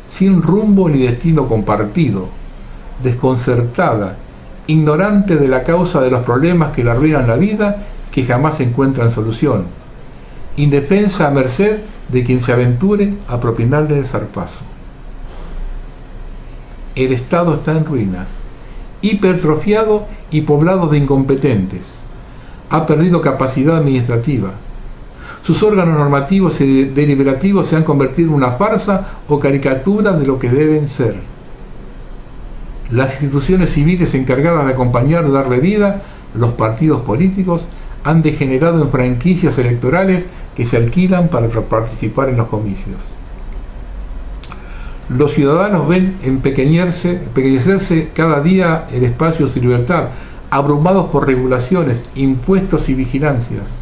sin rumbo ni destino compartido, desconcertada, ignorante de la causa de los problemas que le arruinan la vida, que jamás encuentran solución, indefensa a merced de quien se aventure a propinarle el zarpazo. El Estado está en ruinas, hipertrofiado y poblado de incompetentes. Ha perdido capacidad administrativa. Sus órganos normativos y deliberativos se han convertido en una farsa o caricatura de lo que deben ser. Las instituciones civiles encargadas de acompañar y darle vida, los partidos políticos, han degenerado en franquicias electorales que se alquilan para participar en los comicios. Los ciudadanos ven empequeñecerse cada día el espacio de su libertad, abrumados por regulaciones, impuestos y vigilancias.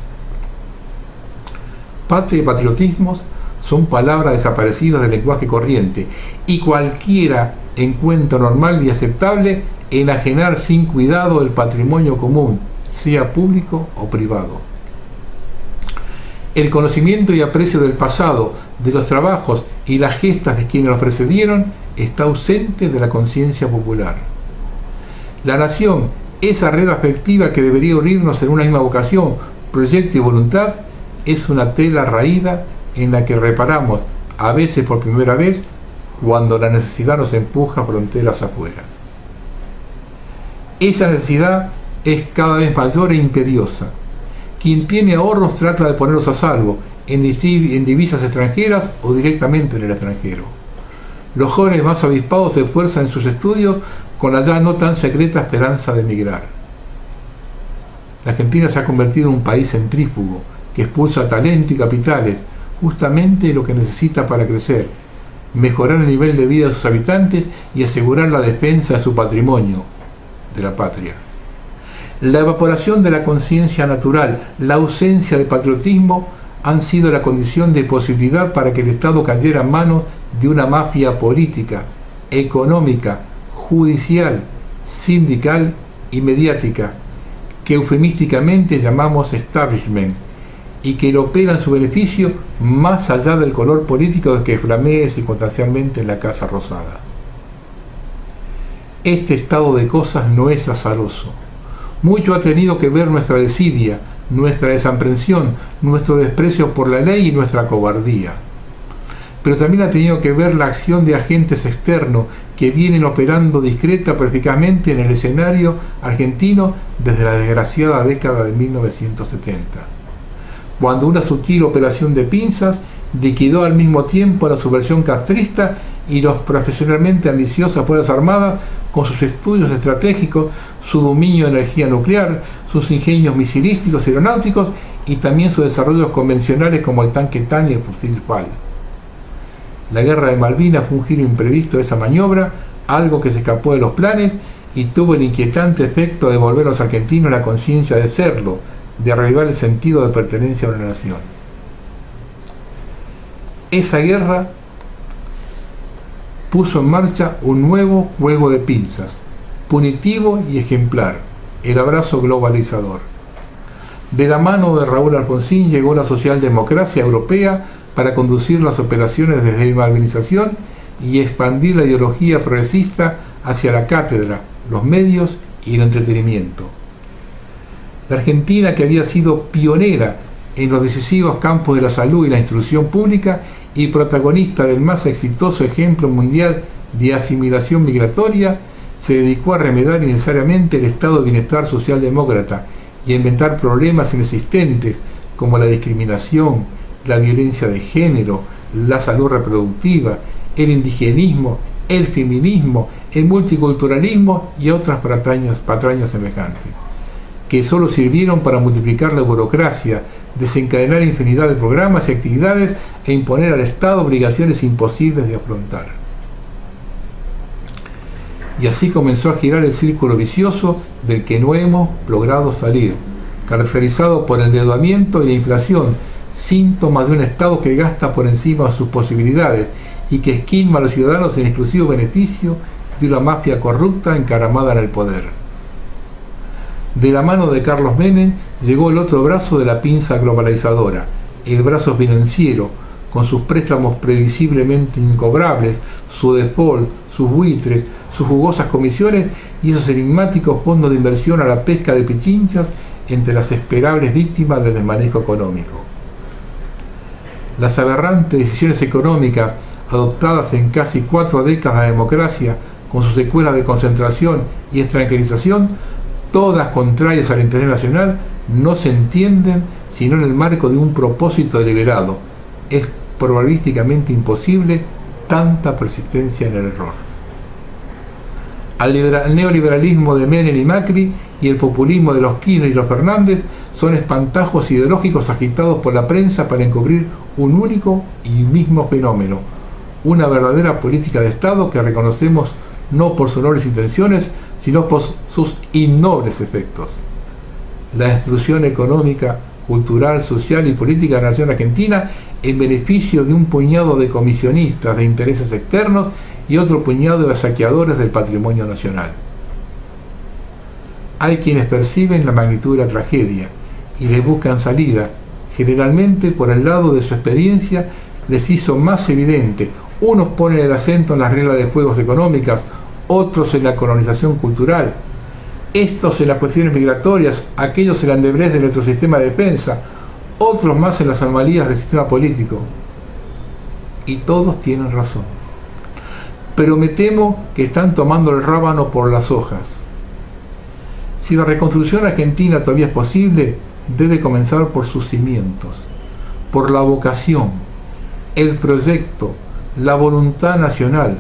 Patria y patriotismos son palabras desaparecidas del lenguaje corriente, y cualquiera encuentra normal y aceptable enajenar sin cuidado el patrimonio común, sea público o privado. El conocimiento y aprecio del pasado, de los trabajos y las gestas de quienes los precedieron, está ausente de la conciencia popular. La nación, esa red afectiva que debería unirnos en una misma vocación, proyecto y voluntad, es una tela raída en la que reparamos, a veces por primera vez, cuando la necesidad nos empuja fronteras afuera. Esa necesidad es cada vez mayor e imperiosa. Quien tiene ahorros trata de ponerlos a salvo en divisas extranjeras o directamente en el extranjero. Los jóvenes más avispados se esfuerzan en sus estudios con la ya no tan secreta esperanza de emigrar. La Argentina se ha convertido en un país centrífugo que expulsa talento y capitales, justamente lo que necesita para crecer, mejorar el nivel de vida de sus habitantes y asegurar la defensa de su patrimonio, de la patria. La evaporación de la conciencia natural, la ausencia de patriotismo han sido la condición de posibilidad para que el Estado cayera en manos de una mafia política, económica, judicial, sindical y mediática, que eufemísticamente llamamos establishment, y que lo opera en su beneficio más allá del color político que flamee circunstancialmente en la Casa Rosada. Este estado de cosas no es azaroso. Mucho ha tenido que ver nuestra desidia, nuestra desamprensión, nuestro desprecio por la ley y nuestra cobardía. Pero también ha tenido que ver la acción de agentes externos que vienen operando discreta pero eficazmente en el escenario argentino desde la desgraciada década de 1970. cuando una sutil operación de pinzas liquidó al mismo tiempo la subversión castrista y los profesionalmente ambiciosas Fuerzas Armadas con sus estudios estratégicos, su dominio de energía nuclear, sus ingenios misilísticos y aeronáuticos y también sus desarrollos convencionales como el tanque TAN y el fusil FAL. La guerra de Malvinas fue un giro imprevisto de esa maniobra, algo que se escapó de los planes y tuvo el inquietante efecto de devolver a los argentinos la conciencia de serlo, de reavivar el sentido de pertenencia a una nación. Esa guerra puso en marcha un nuevo juego de pinzas, punitivo y ejemplar, el abrazo globalizador. De la mano de Raúl Alfonsín llegó la socialdemocracia europea para conducir las operaciones de desmalvinización y expandir la ideología progresista hacia la cátedra, los medios y el entretenimiento. La Argentina, que había sido pionera en los decisivos campos de la salud y la instrucción pública y protagonista del más exitoso ejemplo mundial de asimilación migratoria, se dedicó a remediar innecesariamente el estado de bienestar socialdemócrata y a inventar problemas inexistentes como la discriminación, la violencia de género, la salud reproductiva, el indigenismo, el feminismo, el multiculturalismo y otras patrañas semejantes, que solo sirvieron para multiplicar la burocracia, desencadenar infinidad de programas y actividades e imponer al Estado obligaciones imposibles de afrontar. Y así comenzó a girar el círculo vicioso del que no hemos logrado salir, caracterizado por el endeudamiento y la inflación, síntomas de un Estado que gasta por encima de sus posibilidades y que esquilma a los ciudadanos en exclusivo beneficio de una mafia corrupta encaramada en el poder. De la mano de Carlos Menem llegó el otro brazo de la pinza globalizadora, el brazo financiero, con sus préstamos previsiblemente incobrables, su default, sus buitres, sus jugosas comisiones y esos enigmáticos fondos de inversión a la pesca de pichinchas entre las esperables víctimas del desmanejo económico. Las aberrantes decisiones económicas adoptadas en casi 4 décadas de democracia, con sus secuelas de concentración y extranjerización, todas contrarias al interés nacional, no se entienden sino en el marco de un propósito deliberado. Es probabilísticamente imposible tanta persistencia en el error. Al neoliberalismo de Menem y Macri y el populismo de los Kirchner y los Fernández son espantajos ideológicos agitados por la prensa para encubrir un único y mismo fenómeno, una verdadera política de Estado que reconocemos no por sus nobles intenciones, sino por sus innobles efectos. La destrucción económica, cultural, social y política de la nación argentina en beneficio de un puñado de comisionistas de intereses externos y otro puñado de saqueadores del patrimonio nacional. Hay quienes perciben la magnitud de la tragedia y les buscan salida, generalmente por el lado de su experiencia les hizo más evidente. Unos ponen el acento en las reglas de juegos económicas, otros en la colonización cultural, estos en las cuestiones migratorias, aquellos en la endeblez de nuestro sistema de defensa, otros más en las anomalías del sistema político. Y todos tienen razón. Pero me temo que están tomando el rábano por las hojas. Si la reconstrucción argentina todavía es posible, debe comenzar por sus cimientos, por la vocación, el proyecto, la voluntad nacional,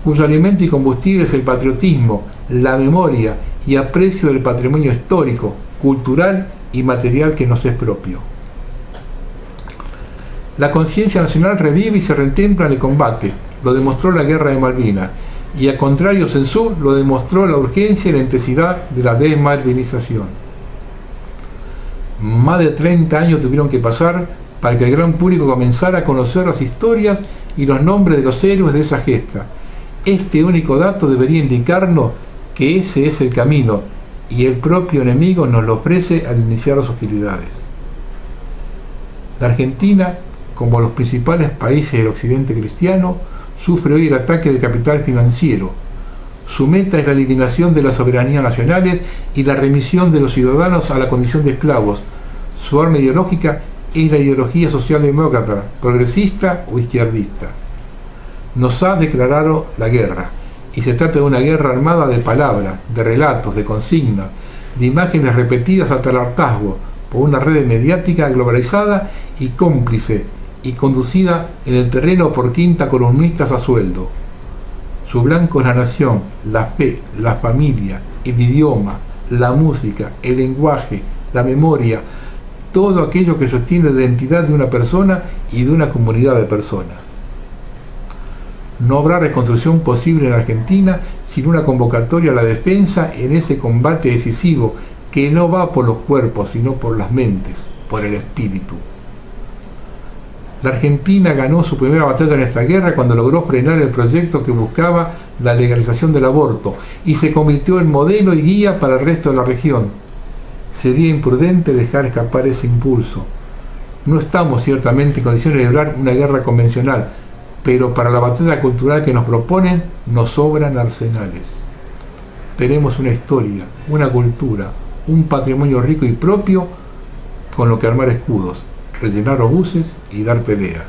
cuyo alimento y combustible es el patriotismo, la memoria y aprecio del patrimonio histórico, cultural y material que nos es propio. La conciencia nacional revive y se retempla en el combate, lo demostró la guerra de Malvinas, y a contrario censur lo demostró la urgencia y la intensidad de la desmalvinización. Más de 30 años tuvieron que pasar para que el gran público comenzara a conocer las historias y los nombres de los héroes de esa gesta. Este único dato debería indicarnos que ese es el camino y el propio enemigo nos lo ofrece al iniciar las hostilidades. La Argentina, como los principales países del occidente cristiano, sufre hoy el ataque del capital financiero. Su meta es la eliminación de las soberanías nacionales y la remisión de los ciudadanos a la condición de esclavos. Su arma ideológica es la ideología socialdemócrata, progresista o izquierdista. Nos ha declarado la guerra, y se trata de una guerra armada de palabras, de relatos, de consignas, de imágenes repetidas hasta el hartazgo, por una red mediática globalizada y cómplice y conducida en el terreno por quinta columnistas a sueldo. Su blanco es la nación, la fe, la familia, el idioma, la música, el lenguaje, la memoria, todo aquello que sostiene la identidad de una persona y de una comunidad de personas. No habrá reconstrucción posible en Argentina sin una convocatoria a la defensa en ese combate decisivo que no va por los cuerpos, sino por las mentes, por el espíritu. La Argentina ganó su primera batalla en esta guerra cuando logró frenar el proyecto que buscaba la legalización del aborto y se convirtió en modelo y guía para el resto de la región. Sería imprudente dejar escapar ese impulso. No estamos ciertamente en condiciones de librar una guerra convencional, pero para la batalla cultural que nos proponen nos sobran arsenales. Tenemos una historia, una cultura, un patrimonio rico y propio con lo que armar escudos, rellenar obuses y dar pelea.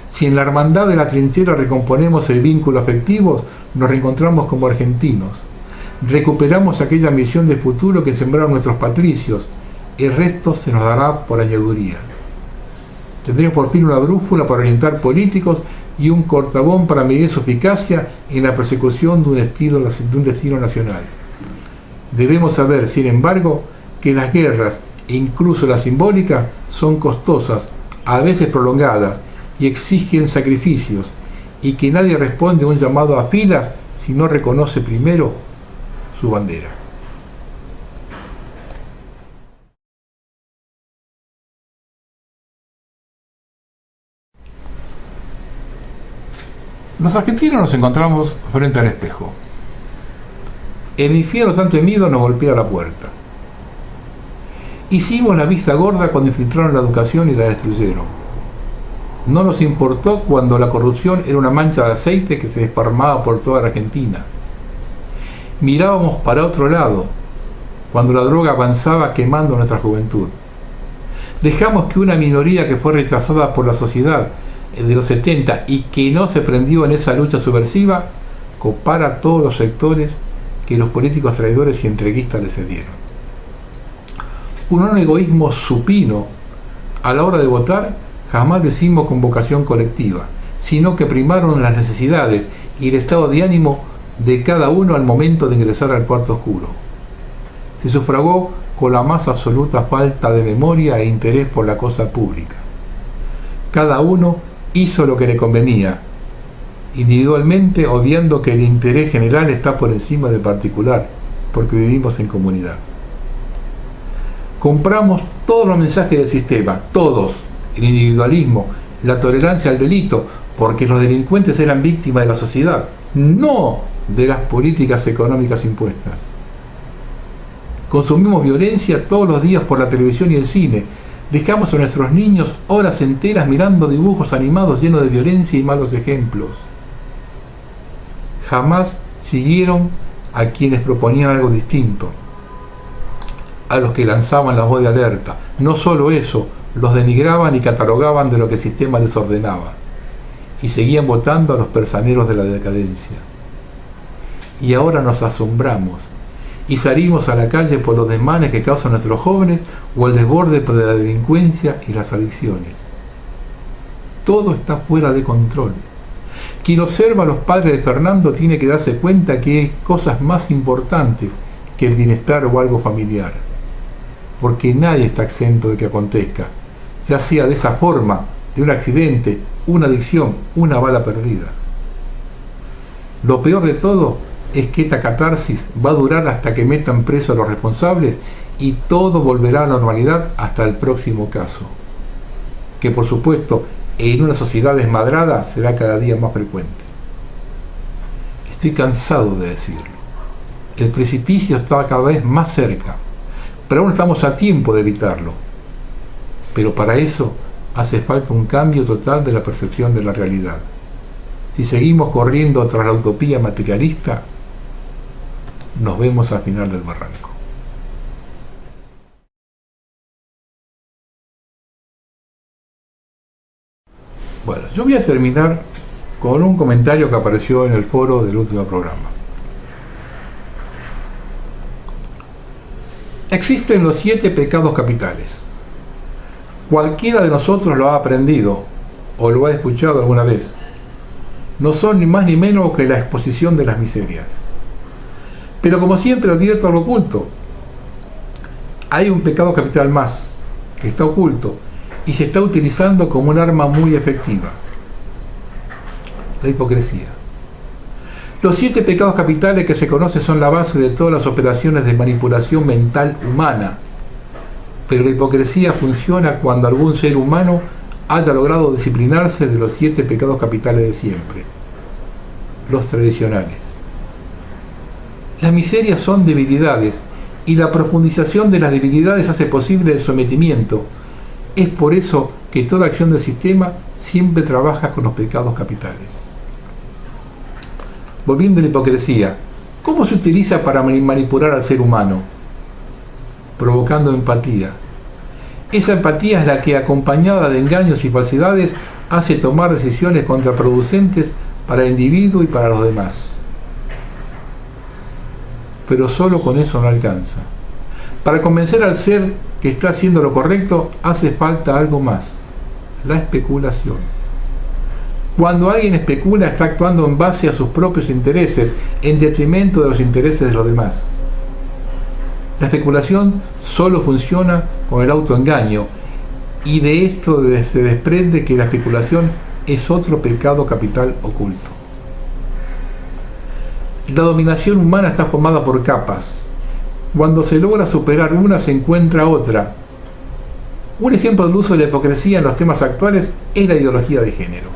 Si en la hermandad de la trinchera recomponemos el vínculo afectivo, nos reencontramos como argentinos. Recuperamos aquella misión de futuro que sembraron nuestros patricios. El resto se nos dará por añaduría. Tendremos por fin una brújula para orientar políticos y un cortabón para medir su eficacia en la persecución de un destino nacional. Debemos saber, sin embargo, que las guerras, e incluso las simbólicas, son costosas, a veces prolongadas, y exigen sacrificios, y que nadie responde a un llamado a filas si no reconoce primero su bandera. Los argentinos nos encontramos frente al espejo. El infierno tan temido nos golpea la puerta. Hicimos la vista gorda cuando infiltraron la educación y la destruyeron. No nos importó cuando la corrupción era una mancha de aceite que se desparramaba por toda la Argentina. Mirábamos para otro lado cuando la droga avanzaba quemando nuestra juventud. Dejamos que una minoría que fue rechazada por la sociedad de los 70 y que no se prendió en esa lucha subversiva copara todos los sectores que los políticos traidores y entreguistas le cedieron. Un egoísmo supino a la hora de votar jamás decimos con vocación colectiva, sino que primaron las necesidades y el estado de ánimo de cada uno al momento de ingresar al cuarto oscuro. Se sufragó con la más absoluta falta de memoria e interés por la cosa pública. Cada uno hizo lo que le convenía, individualmente obviando que el interés general está por encima del particular, porque vivimos en comunidad. Compramos todos los mensajes del sistema, todos, el individualismo, la tolerancia al delito, porque los delincuentes eran víctimas de la sociedad, no de las políticas económicas impuestas. Consumimos violencia todos los días por la televisión y el cine. Dejamos a nuestros niños horas enteras mirando dibujos animados llenos de violencia y malos ejemplos. Jamás siguieron a quienes proponían algo distinto, a los que lanzaban la voz de alerta. No solo eso, los denigraban y catalogaban de lo que el sistema les ordenaba, y seguían votando a los personeros de la decadencia. Y ahora nos asombramos y salimos a la calle por los desmanes que causan nuestros jóvenes o el desborde de la delincuencia y las adicciones. Todo está fuera de control. Quien observa a los padres de Fernando tiene que darse cuenta que hay cosas más importantes que el bienestar o algo familiar, porque nadie está exento de que acontezca, ya sea de esa forma, de un accidente, una adicción, una bala perdida. Lo peor de todo es que esta catarsis va a durar hasta que metan preso a los responsables y todo volverá a la normalidad hasta el próximo caso, que por supuesto en una sociedad desmadrada será cada día más frecuente. Estoy cansado de decirlo. El precipicio está cada vez más cerca, pero aún estamos a tiempo de evitarlo. Pero para eso hace falta un cambio total de la percepción de la realidad. Si seguimos corriendo tras la utopía materialista, nos vemos al final del barranco. Bueno, yo voy a terminar con un comentario que apareció en el foro del último programa. Existen los 7 pecados capitales. Cualquiera de nosotros lo ha aprendido o lo ha escuchado alguna vez. No son ni más ni menos que la exposición de las miserias. Pero como siempre advierto algo oculto. Hay un pecado capital más, que está oculto y se está utilizando como un arma muy efectiva: la hipocresía. Los 7 pecados capitales que se conocen son la base de todas las operaciones de manipulación mental humana, pero la hipocresía funciona cuando algún ser humano haya logrado disciplinarse de los 7 pecados capitales de siempre, los tradicionales. Las miserias son debilidades y la profundización de las debilidades hace posible el sometimiento. Es por eso que toda acción del sistema siempre trabaja con los pecados capitales. Volviendo a la hipocresía, ¿cómo se utiliza para manipular al ser humano? Provocando empatía. Esa empatía es la que, acompañada de engaños y falsedades, hace tomar decisiones contraproducentes para el individuo y para los demás. Pero solo con eso no alcanza. Para convencer al ser que está haciendo lo correcto, hace falta algo más: la especulación. Cuando alguien especula, está actuando en base a sus propios intereses, en detrimento de los intereses de los demás. La especulación solo funciona con el autoengaño, y de esto se desprende que la especulación es otro pecado capital oculto. La dominación humana está formada por capas. Cuando se logra superar una, se encuentra otra. Un ejemplo del uso de la hipocresía en los temas actuales es la ideología de género.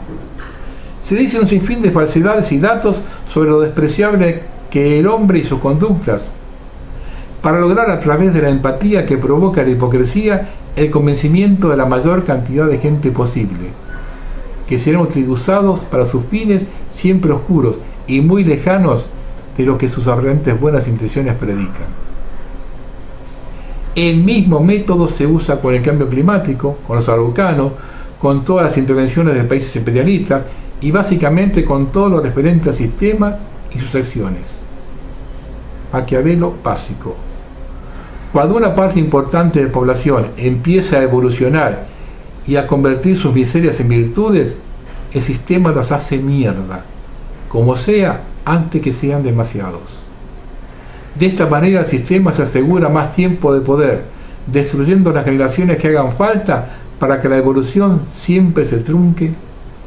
Se dice un sinfín de falsedades y datos sobre lo despreciable que el hombre y sus conductas, para lograr, a través de la empatía que provoca la hipocresía, el convencimiento de la mayor cantidad de gente posible, que serán utilizados para sus fines siempre oscuros y muy lejanos de lo que sus arrogantes buenas intenciones predican. El mismo método se usa con el cambio climático, con los araucanos, con todas las intervenciones de países imperialistas y básicamente con todo lo referente al sistema y sus acciones. Maquiavelo básico. Cuando una parte importante de la población empieza a evolucionar y a convertir sus miserias en virtudes, el sistema las hace mierda, como sea, antes que sean demasiados. De esta manera el sistema se asegura más tiempo de poder, destruyendo las generaciones que hagan falta para que la evolución siempre se trunque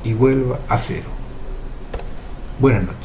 y vuelva a cero. Buenas noches.